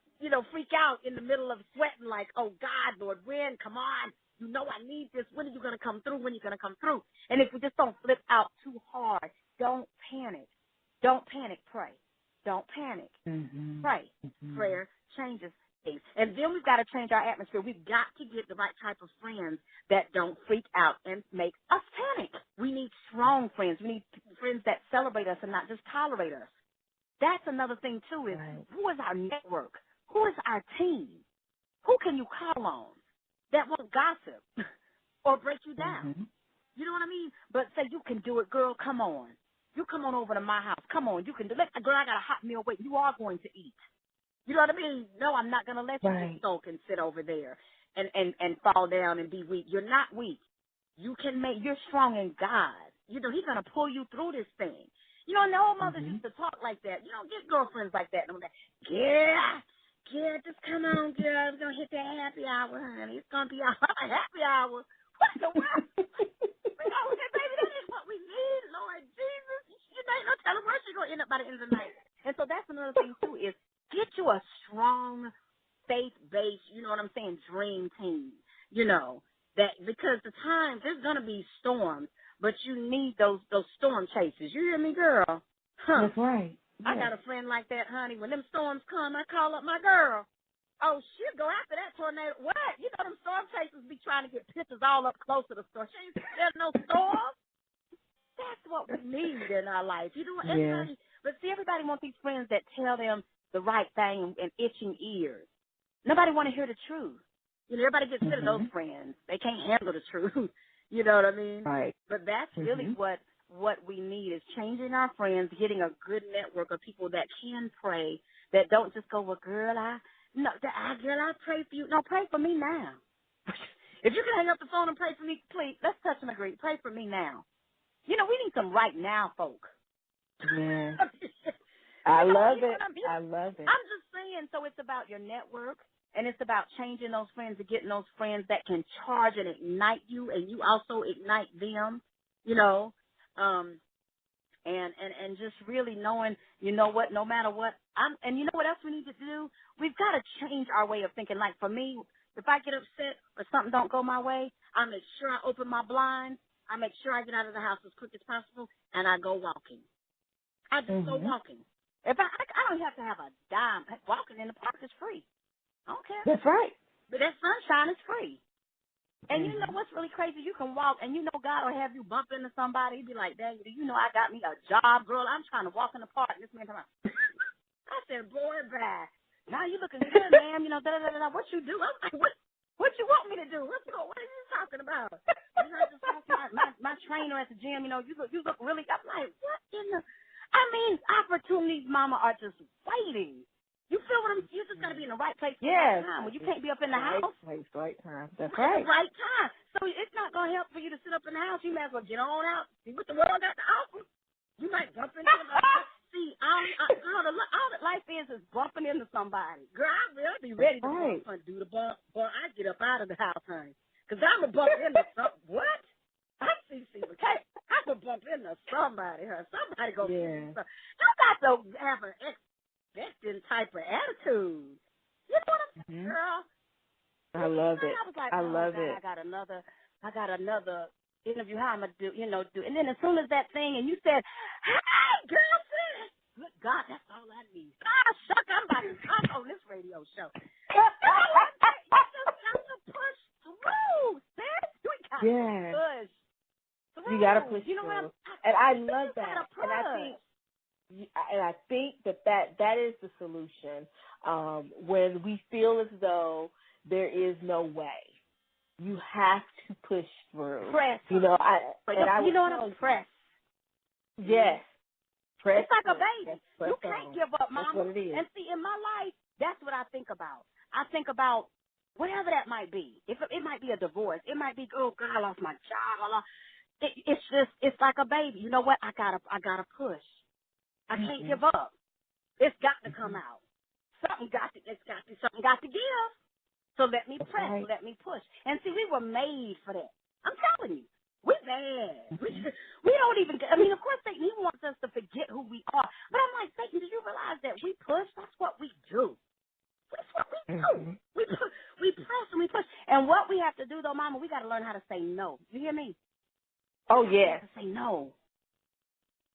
freak out in the middle of sweating like, oh, God, Lord, when? Come on. I need this. When are you going to come through? When are you going to come through? And if we just don't flip out too hard, don't panic. Don't panic, pray. Don't panic. Pray. Prayer changes things. And then we've got to change our atmosphere. We've got to get the right type of friends that don't freak out and make us panic. We need strong friends. We need friends that celebrate us and not just tolerate us. That's another thing, too, is who is our network? Who is our team? Who can you call on that won't gossip or break you down? You know what I mean? But say, you can do it, girl, come on. You come on over to my house. Come on, you can do it. Girl, I got a hot meal waiting. You are going to eat. You know what I mean? No, I'm not going to let you just sulk and sit over there and fall down and be weak. You're not weak. You're strong in God. He's going to pull you through this thing. And the old mothers used to talk like that. You don't get girlfriends like that. Yeah, just come on, girl. We're going to hit that happy hour, honey. It's going to be a happy hour. What the world? Baby, that is what we need, Lord Jesus. Ain't no telling where she's going to end up by the end of the night. And so that's another thing, too, is get you a strong, faith-based, you know what I'm saying, dream team. That because the times, there's going to be storms, but you need those storm chasers. You hear me, girl? That's right. I got a friend like that, honey. When them storms come, I call up my girl. Oh, she'll go after that tornado. What? Them storm chasers be trying to get pictures all up close to the storm. There's no storm. That's what we need in our life. Everybody, but see, everybody wants these friends that tell them the right thing and itching ears. Nobody want to hear the truth. Everybody gets rid of those friends. They can't handle the truth. You know what I mean? Right. But that's really what we need is changing our friends, getting a good network of people that can pray, that don't just go, well, girl, I pray for you. No, pray for me now. If you can hang up the phone and pray for me, please, let's touch and agree. Pray for me now. We need some right now folk. Yeah. I love it. I love it. I'm just saying, so it's about your network, and it's about changing those friends and getting those friends that can charge and ignite you, and you also ignite them, and just really knowing, what, no matter what, and you know what else we need to do? We've got to change our way of thinking. Like for me, if I get upset or something don't go my way, I make sure I open my blinds. I make sure I get out of the house as quick as possible, and I go walking. I just go walking. If I don't have to have a dime. Walking in the park is free. I don't care. That's right. But that sunshine is free. And you know what's really crazy? You can walk, and God will have you bump into somebody. He'd be like, dang, I got me a job, girl. I'm trying to walk in the park. This man come out. I said, boy, bye. now you looking good, ma'am. You know, what you do? I'm like, what you want me to do? What are you talking about? You know, I just asked my trainer at the gym, you know, you look really, I'm like, what in the, I mean, opportunities, mama, are just waiting. You feel what you just got to be in the right place at the right time. When you can't be up in the house. Right place, right time. That's right. right. Right time. So it's not going to help for you to sit up in the house. You might as well get on out, see what the world got to offer. You might bump into see, all that life is bumping into somebody. Girl, I'll be ready to bump and do the bump. Boy, I get up out of the house, honey. Because I'm going to bump into something. What? I'm Cee Cee, okay? I'm going to bump into somebody, huh? Somebody going to do something. You got to have an expecting type of attitude. You know what I'm saying, girl? I love it. I was like, I love it. I got another interview. How I'm gonna do? And then as soon as that thing, and you said, "Hey, girlfriend," good God, that's all I need. Shuck, I'm about to talk on this radio show. You just got to push through, sis. You got to push through. You got to push through. You know what? And I love that. And I think that is the solution. When we feel as though there is no way, you have to push through. Press. You know, press. Yes. Press. It's like a baby. You can't give up, mama. That's what it is. And see, in my life, that's what I think about. I think about whatever that might be. If it might be a divorce, it might be, oh God, I lost my job. It's like a baby. You know what? I gotta push. I can't give up. It's got to come out. Something got to give. So let me press, let me push. And see, we were made for that. I'm telling you, we're bad. We don't even, of course, Satan, he wants us to forget who we are. But I'm like, Satan, did you realize that we push? That's what we do. That's what we do. We press and we push. And what we have to do, though, Mama, we got to learn how to say no. You hear me? Oh, yeah. We got to say no.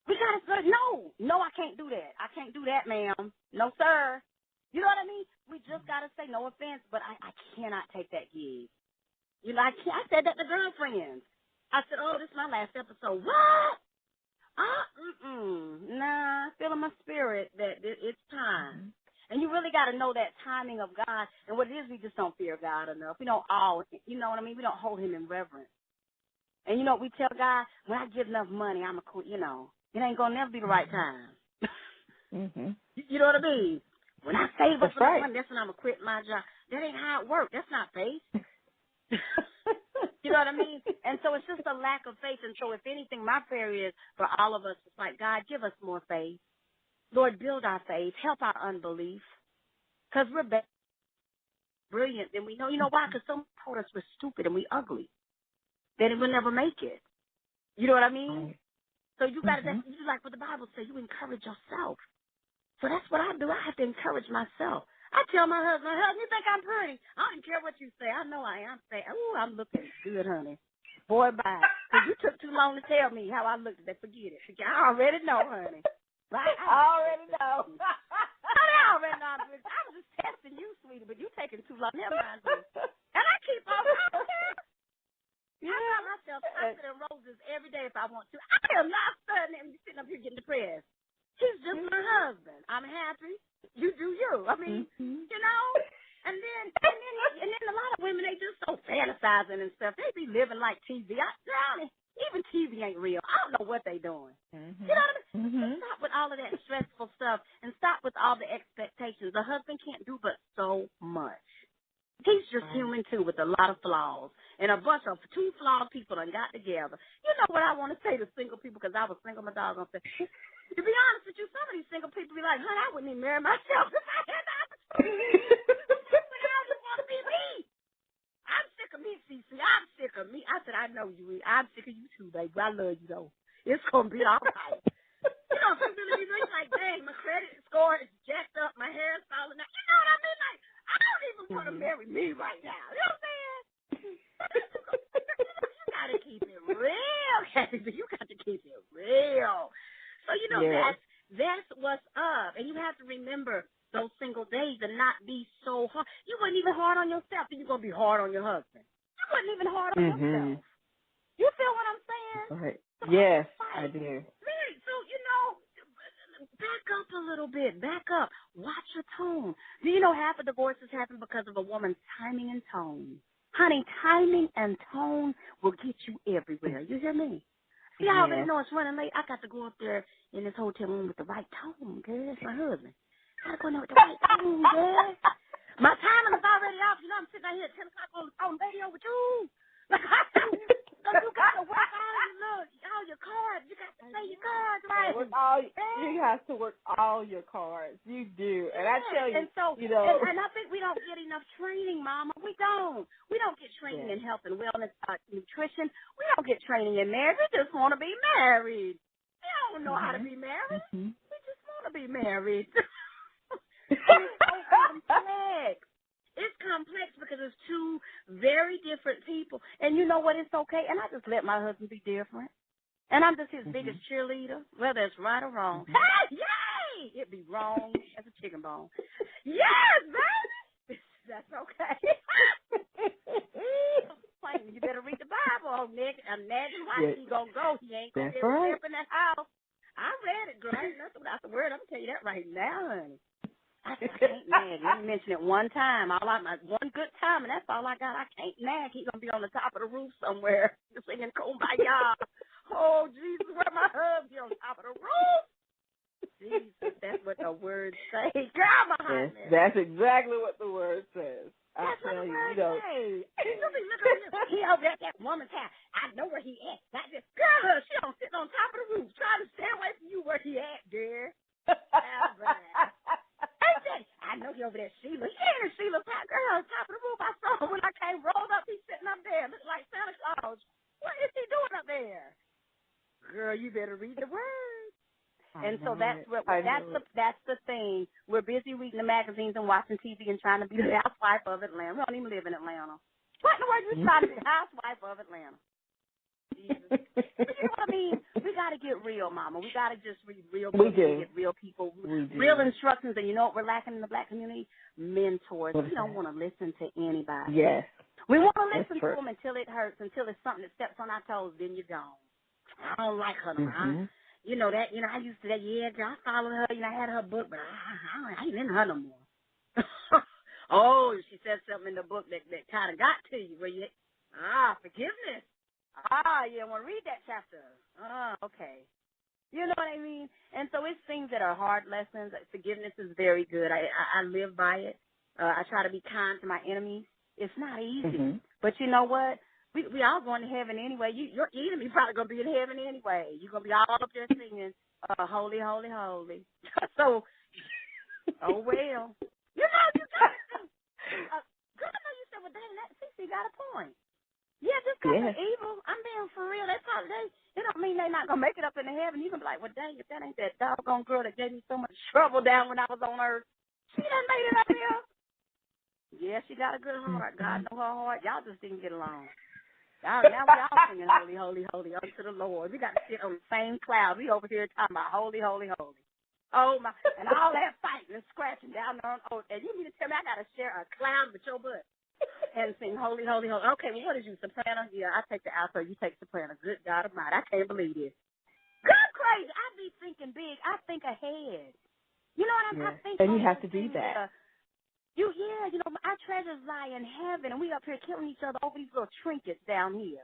We got to say no. No, I can't do that. I can't do that, ma'am. No, sir. You know what I mean? We just got to say, no offense, but I cannot take that gig. You know, I said that to girlfriends. I said, oh, this is my last episode. What? Nah, I feel in my spirit that it's time. And you really got to know that timing of God. And what it is, we just don't fear God enough. We don't you know what I mean? We don't hold him in reverence. And, you know, we tell God, when I get enough money, I'm going to quit, you know. It ain't going to never be the right time. You know what I mean? When I save up for money, that's when I'm going to quit my job. That ain't how it works. That's not faith. You know what I mean? And so it's just a lack of faith. And so if anything, my prayer is for all of us, it's like, God, give us more faith. Lord, build our faith. Help our unbelief. Because we're brilliant. And we know, you know why? Because someone told us we're stupid and we ugly. Then we'll never make it. You know what I mean? So you got to, you like what the Bible says, you encourage yourself. So that's what I do. I have to encourage myself. I tell my husband, you think I'm pretty? I don't care what you say. I know I am. Say, oh, I'm looking good, honey. Boy, bye. Because you took too long to tell me how I looked. Forget it. I already know, honey. Right? I already know. I already know. I was just testing you, sweetie, but you taking too long. Never mind. And I keep on talking. I tell myself chocolate and roses every day if I want to. I am not studying and sitting up here getting depressed. He's just my husband. I'm happy. You do you. I mean, you know. And then a lot of women, they just so fantasizing and stuff. They be living like TV. Even TV ain't real. I don't know what they doing. You know what I mean? Stop with all of that stressful stuff and stop with all the expectations. The husband can't do but so much. He's just human too, with a lot of flaws. And a bunch of two flawed people done got together. You know what I want to say to single people, because I was single, my dog gonna say. To be honest with you, some of these single people be like, honey, I wouldn't even marry myself if I had the opportunity. But I just want to be me. I'm sick of me, Cee Cee. I'm sick of me. I said, I know you. I'm sick of you too, baby. I love you, though. It's going to be all right. You know, some people be like, dang, my credit score is jacked up. My hair is falling out. You know what I mean? Like, I don't even want to marry me right now. You know what I'm saying? You got to keep it real, Casey. You got to keep it real. So, you know, that's what's up. And you have to remember those single days and not be so hard. You wasn't even hard on yourself, and you're going to be hard on your husband. You wasn't even hard on yourself. You feel what I'm saying? Right. So yes, I do. Right. So, you know, back up a little bit. Back up. Watch your tone. Do you know half of divorces happen because of a woman's timing and tone? Honey, timing and tone will get you everywhere. You hear me? See, I already know it's running late. I got to go up there in this hotel room with the right tone, girl. That's my husband. I got to go in there with the right tone, girl. My timing is already off. You know, I'm sitting out here at 10 o'clock on the phone radio with you. So you got to work all your cards. You got to say your cards right. You have to work all your cards. You do. And I tell you, and so, you know. And I think we don't get enough training, Mama. We don't. We don't get training in health and wellness, nutrition. We don't get training in marriage. We just want to be married. We don't know how to be married. We just want to be married. It's so complex. It's complex because it's two very different people. And you know what? It's okay. And I just let my husband be different. And I'm just his biggest cheerleader, whether it's right or wrong. Hey, yay! It'd be wrong as a chicken bone. Yes, baby! That's okay. You better read the Bible, Nick. Imagine why he gonna go. He ain't gonna be able to step in that house. I read it, girl. Ain't nothing without the word. I'm gonna tell you that right now, honey. I can't nag. Let me mention it one time. One good time, and that's all I got. I can't nag. He's going to be on the top of the roof somewhere singing Kumbaya. Oh, Jesus, where my husband on top of the roof? Jesus, that's what the word says. Girl, behind me. That's exactly what the word says. That's what the word says. He over at that woman's house. I know where he at. Like this girl, she don't sit on top of the roof trying to stay away from you where he at, girl. I know he over there, Sheila. He ain't in Sheila's house, girl, on top of the roof. I saw him when I came rolled up. He's sitting up there, looking like Santa Claus. What is he doing up there? Girl, you better read the word. And so that's the thing. We're busy reading the magazines and watching TV and trying to be the housewife of Atlanta. We don't even live in Atlanta. What in the world are you trying to be the housewife of Atlanta? Jesus. But you know what I mean? We got to get real, Mama. We got to just read real books and get real people, real instructions. And you know what we're lacking in the black community? Mentors. We don't want to listen to anybody. Yes. We want to listen to them until it hurts, until it's something that steps on our toes, then you're gone. I don't like her. You know that, I used to that, girl, I followed her, I had her book, but I ain't in her no more. Oh, she said something in the book that kind of got to you, where you, forgiveness. You don't want to read that chapter. Okay. You know what I mean? And so it's things that are hard lessons. Forgiveness is very good. I live by it. I try to be kind to my enemies. It's not easy. But you know what? We all going to heaven anyway. Your enemy probably going to be in heaven anyway. You're going to be all up there singing, holy, holy, holy. So, oh, well. You know, you got to. Girl, I know you said, well, dang, that Cee Cee got a point. Yeah, just because they're evil, I'm being for real. They don't mean they're not going to make it up into heaven. You can be like, well, dang, if that ain't that doggone girl that gave me so much trouble down when I was on earth, she done made it up here. Yeah, she got a good heart. God know her heart. Y'all just didn't get along. Now we all singing holy, holy, holy unto the Lord. We got to sit on the same cloud. We over here talking about holy, holy, holy. Oh, my. And all that fighting and scratching down there on earth. And you mean to tell me I got to share a cloud with your butt? And sing holy, holy, holy. Okay, well, what is you, soprano? Yeah, I take the alto. You take soprano. Good God Almighty. I can't believe this. God crazy. I be thinking big. I think ahead. You know what I think? And you have to do that. Our treasures lie in heaven, and we up here killing each other over these little trinkets down here.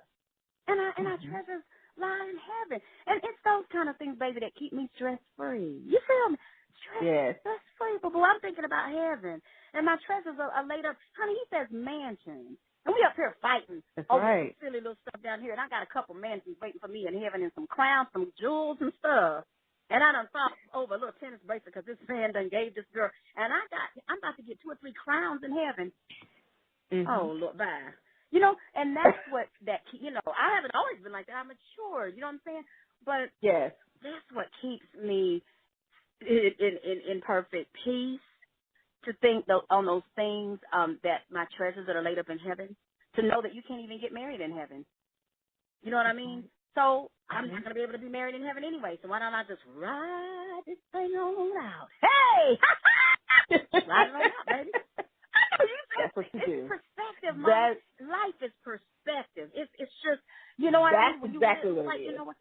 And our treasures lie in heaven. And it's those kind of things, baby, that keep me stress-free. You feel me? Stress-free. But boy, I'm thinking about heaven. And my treasures are laid up. Honey, he says mansions. And we up here fighting over some silly little stuff down here. And I got a couple mansions waiting for me in heaven and some crowns, some jewels and stuff. And I done fought over a little tennis bracelet because this man done gave this girl. And I'm about to get 2 or 3 crowns in heaven. Oh, Lord, bye. And that's what I haven't always been like that. I'm mature. You know what I'm saying? But that's what keeps me in perfect peace, to think on those things that my treasures that are laid up in heaven, to know that you can't even get married in heaven. You know what I mean? So I'm not going to be able to be married in heaven anyway. So why don't I just ride this thing on out? Hey! Ride it on out, baby. I know you said it's perspective, Mom. Life is perspective. It's just, you know what I mean? That's exactly what it is. You know what?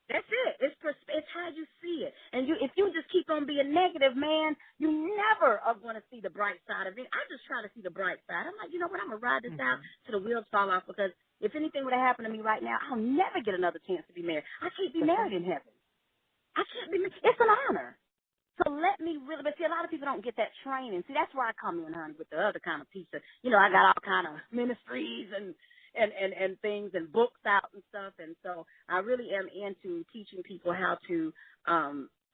That's it. It's it's how you see it. And if you just keep on being negative, man, you never are going to see the bright side of it. I just try to see the bright side. I'm like, you know what? I'm going to ride this out till the wheels fall off, because if anything would have happened to me right now, I'll never get another chance to be married. I can't be married in heaven. I can't be married. It's an honor. So let me really, but see, a lot of people don't get that training. See, that's where I come in, honey, with the other kind of piece of, I got all kind of ministries and things and books out and stuff. And so I really am into teaching people how to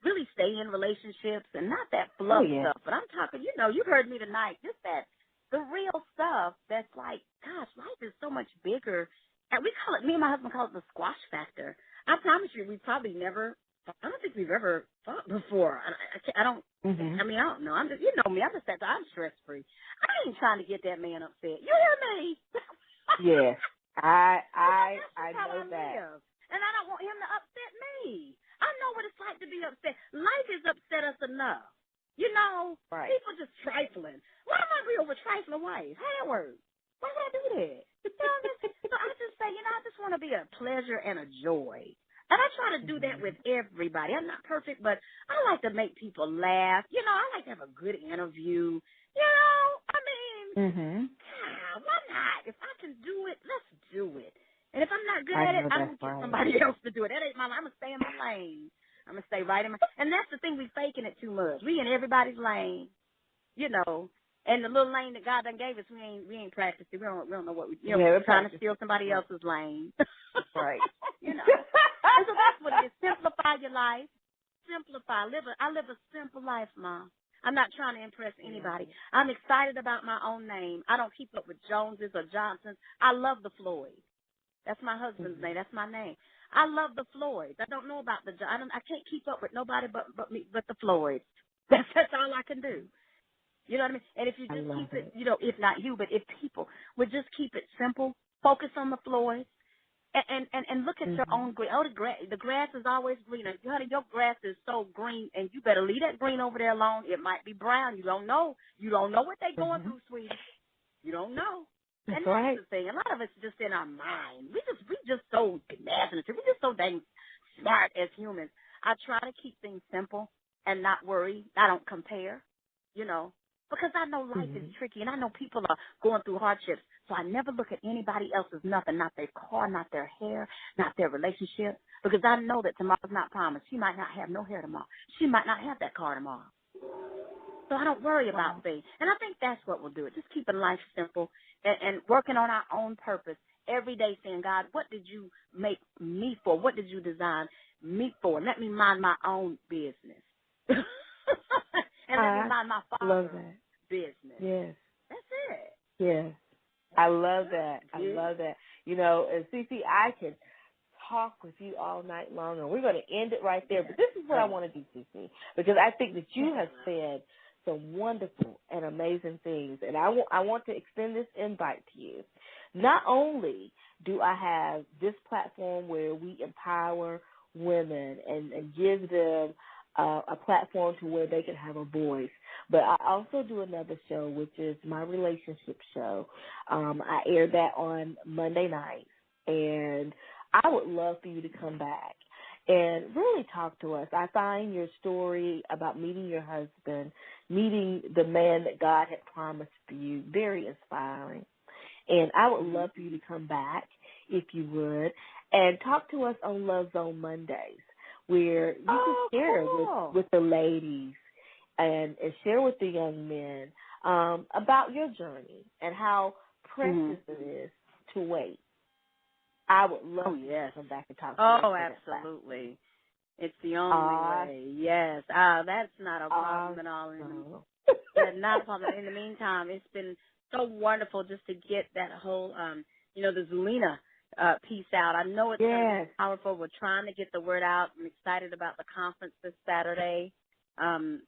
really stay in relationships, and not that fluff stuff. But I'm talking, you heard me tonight, just that, the real stuff that's like, gosh, life is so much bigger. And me and my husband call it the squash factor. I promise you, I don't think we've ever fought before. I don't know. I'm just, you know me. I'm stress free. I ain't trying to get that man upset. You hear me? Yes, I know that. Live. And I don't want him to upset me. I know what it's like to be upset. Life has upset us enough. Right. People just trifling. Why am I be over trifling wife? How that work? Why would I do that? So I just say, I just want to be a pleasure and a joy. And I try to do that with everybody. I'm not perfect, but I like to make people laugh. I like to have a good interview. Why not? If I can do it, let's do it. And if I'm not good at it, I'm going to get somebody else to do it. That ain't my line. I'm going to stay in my lane. I'm going to stay right in my – and that's the thing. We faking it too much. We in everybody's lane, And the little lane that God done gave us, we ain't practiced it. We don't know what we're trying to steal somebody else's lane. Right. And so that's what it is. Simplify your life. Simplify. I live a simple life, Mom. I'm not trying to impress anybody. I'm excited about my own name. I don't keep up with Joneses or Johnsons. I love the Floyds. That's my husband's name. That's my name. I love the Floyds. I don't know about I can't keep up with nobody but the Floyds. That's all I can do. You know what I mean? And if you just keep it, if not you, but if people would just keep it simple, focus on the Floyds, and look at your own green. Oh, the grass is always greener. Honey, your grass is so green, and you better leave that green over there alone. It might be brown. You don't know. You don't know what they're going through, sweetie. You don't know. And that's the thing. A lot of it's just in our mind. We just so imaginative. We're just so dang smart as humans. I try to keep things simple and not worry. I don't compare, because I know life is tricky, and I know people are going through hardships. So I never look at anybody else's nothing, not their car, not their hair, not their relationship, because I know that tomorrow's not promised. She might not have no hair tomorrow. She might not have that car tomorrow. So I don't worry about things. And I think that's what will do it, just keeping life simple and working on our own purpose every day, saying, God, what did you make me for? What did you design me for? Let me mind my own business. And let me mind my father's business. Yes. That's it. Yes. I love that. I love that. And Cee Cee, I could talk with you all night long, and we're going to end it right there. But this is what I want to do, Cee Cee, because I think that you have said some wonderful and amazing things, and I want to extend this invite to you. Not only do I have this platform where we empower women and give them a platform to where they can have a voice, but I also do another show, which is my relationship show. I air that on Monday nights, and I would love for you to come back and really talk to us. I find your story about meeting your husband, meeting the man that God had promised for you, very inspiring. And I would love for you to come back, if you would, and talk to us on Love Zone Mondays, where you can share with the ladies and share with the young men about your journey and how precious it is to wait. I would love to come back and talk to you. Oh, absolutely. It's the only way. Yes. That's not a problem at all. Not a problem. In the meantime, it's been so wonderful just to get that whole, the Zuleana piece out. I know it's powerful. We're trying to get the word out. I'm excited about the conference this Saturday. And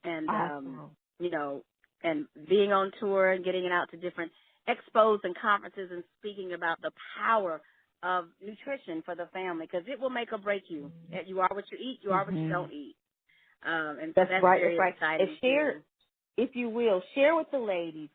being on tour and getting it out to different expos and conferences and speaking about the power of nutrition for the family, because it will make or break you. You are what you eat. You are what you don't eat. And so that's right. very That's right. exciting. And share, if you will, share with the ladies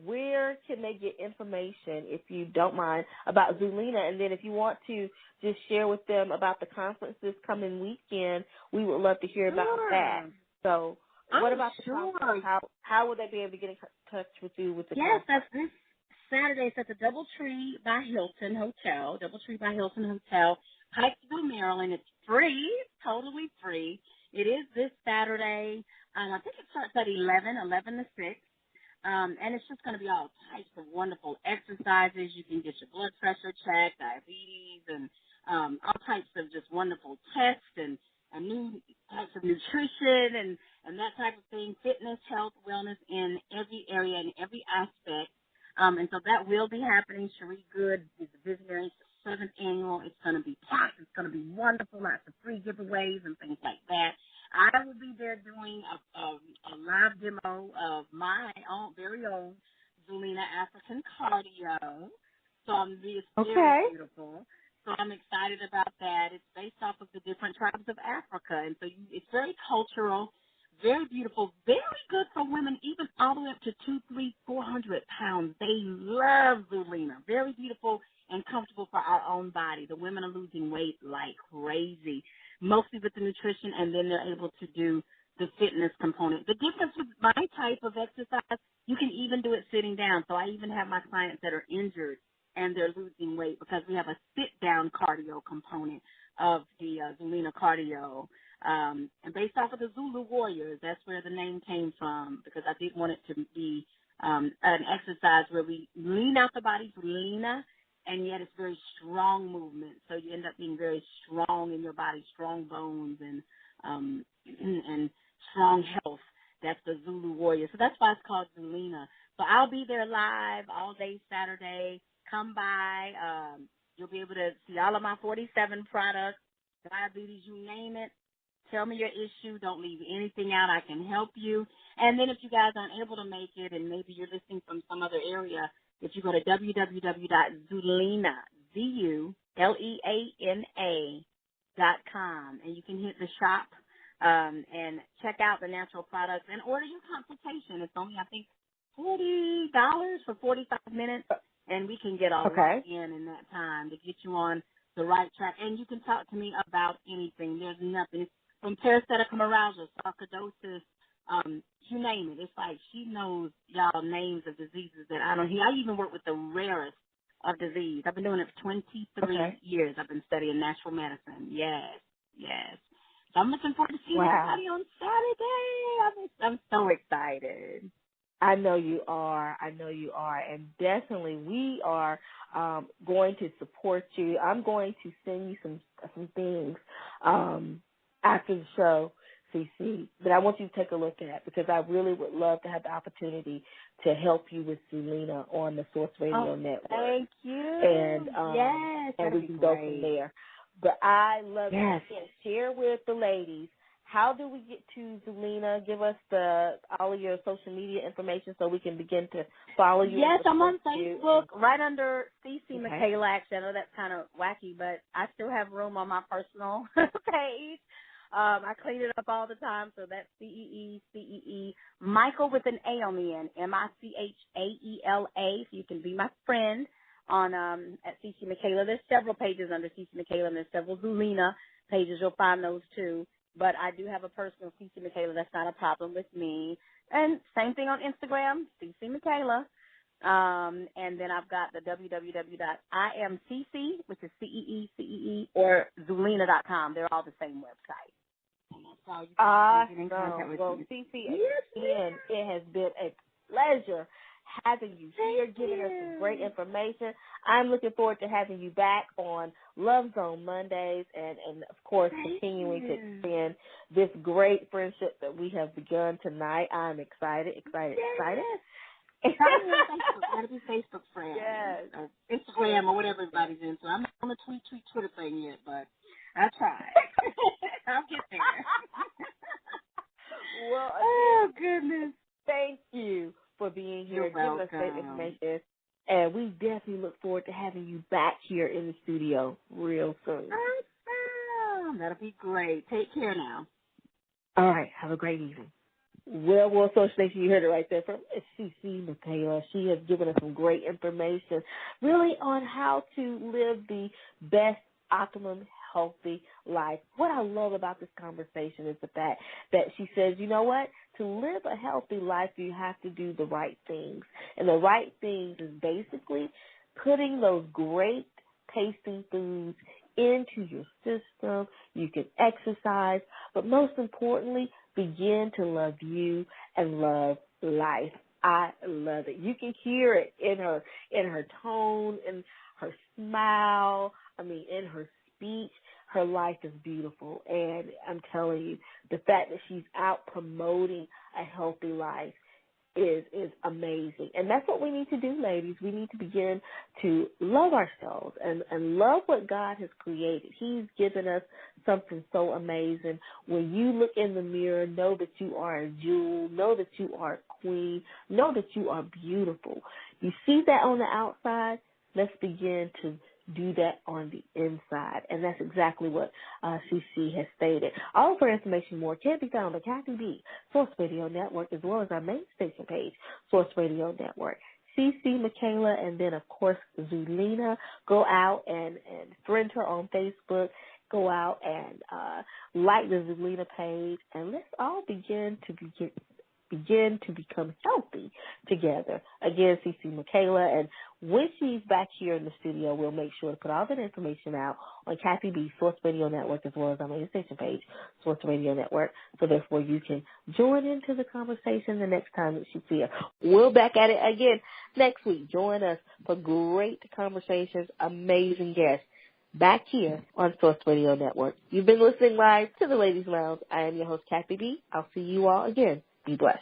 where can they get information, if you don't mind, about Zuleana? And then if you want to just share with them about the conference this coming weekend, we would love to hear about that. So what about the conference? How would they be able to get in touch with you with the conference? Yes, that's this Saturday. It's at the DoubleTree by Hilton Hotel, Pikesville, Maryland. It's free, totally free. It is this Saturday. I think it starts at 11 to 6. And it's just going to be all types of wonderful exercises. You can get your blood pressure checked, diabetes, and all types of just wonderful tests and new types of nutrition and that type of thing, fitness, health, wellness in every area and every aspect. And so that will be happening. Chere Goode is the visionary. It's the 7th annual. It's going to be packed. It's going to be wonderful. Lots of free giveaways and things like that. I will be there doing a live demo of my very own Zuleana African Cardio. So it's very beautiful. So I'm excited about that. It's based off of the different tribes of Africa. And so it's very cultural, very beautiful, very good for women, even all the way up to 200, 300, 400 pounds. They love Zuleana. Very beautiful and comfortable for our own body. The women are losing weight like crazy, mostly with the nutrition, and then they're able to do the fitness component. The difference with my type of exercise, you can even do it sitting down. So I even have my clients that are injured and they're losing weight because we have a sit-down cardio component of the Zuleana Cardio. And based off of the Zulu Warriors, that's where the name came from, because I did want it to be an exercise where we lean out the body, Zuleana, and yet it's very strong movement. So you end up being very strong in your body, strong bones and strong health. That's the Zulu Warrior. So that's why it's called Zuleana. So I'll be there live all day Saturday. Come by. You'll be able to see all of my 47 products, diabetes, you name it. Tell me your issue. Don't leave anything out. I can help you. And then if you guys aren't able to make it and maybe you're listening from some other area, if you go to www.zuleana.com and you can hit the shop and check out the natural products and order your consultation. It's only, I think, $40 for 45 minutes, and we can get all right in that time to get you on the right track. And you can talk to me about anything. There's nothing. From parasitic arousal, sarcoidosis, you name it. It's like she knows y'all names of diseases that I don't hear. I even work with the rarest of disease. I've been doing it for 23 years. I've been studying natural medicine. Yes. So I'm looking forward to seeing everybody on Saturday. I'm so excited. I know you are. And definitely we are going to support you. I'm going to send you some things after the show, Cee Cee, that I want you to take a look at, because I really would love to have the opportunity to help you with Zuleana on the Source Radio Network. Thank you. And and we can go from there. But I love you. Share with the ladies, how do we get to Zuleana? Give us all of your social media information so we can begin to follow you. Yes, I'm on Facebook, right under Cee Cee Michaela. Actually, I know that's kind of wacky, but I still have room on my personal page. I clean it up all the time, so that's CEE, Michael with an A on the end, Michaela. So you can be my friend on at Cee Cee Michaela. There's several pages under Cee Cee Michaela, and there's several Zuleana pages. You'll find those too. But I do have a personal Cee Cee Michaela. That's not a problem with me. And same thing on Instagram, Cee Cee Michaela. And then I've got the www.imcc, which is CEE, or Zuleana.com. They're all the same website. Well, Cee Cee, again, it has been a pleasure having you here, giving us some great information. I'm looking forward to having you back on Love Zone Mondays and of course, continuing to extend this great friendship that we have begun tonight. I'm excited. Gotta be Facebook friends. Yes. Or Instagram or whatever everybody's into. I'm not on the Twitter thing yet, but I try. I'll get there. Well, oh, goodness. Thank you for being here, giving us great information. And we definitely look forward to having you back here in the studio real soon. Awesome. That'll be great. Take care now. All right. Have a great evening. Well, Social Nation, you heard it right there from Cee Cee, Michaela. She has given us some great information really on how to live the best, optimum, healthy life. What I love about this conversation is the fact that she says, you know what? To live a healthy life, you have to do the right things. And the right things is basically putting those great tasting foods into your system. You can exercise, but most importantly, begin to love you and love life. I love it. You can hear it in her tone, in her smile, in her speech. Her life is beautiful, and I'm telling you, the fact that she's out promoting a healthy life is amazing. And that's what we need to do, ladies. We need to begin to love ourselves and love what God has created. He's given us something so amazing. When you look in the mirror, know that you are a jewel, know that you are a queen, know that you are beautiful. You see that on the outside? Let's begin to do that on the inside. And that's exactly what Cee Cee has stated. All of her information more can be found on Kathy B, Source Radio Network, as well as our main station page, Source Radio Network. Cee Cee, Michaela, and then, of course, Zuleana. Go out and friend her on Facebook. Go out and like the Zuleana page. And let's all begin to become healthy together. Again, Cee Cee, Michaela, and when she's back here in the studio, we'll make sure to put all that information out on Kathy B, Source Radio Network, as well as our main station page, Source Radio Network, so therefore you can join into the conversation the next time that you see her. We're back at it again next week. Join us for great conversations, amazing guests, back here on Source Radio Network. You've been listening live to the Ladies Lounge. I am your host, Kathy B. I'll see you all again. Be blessed.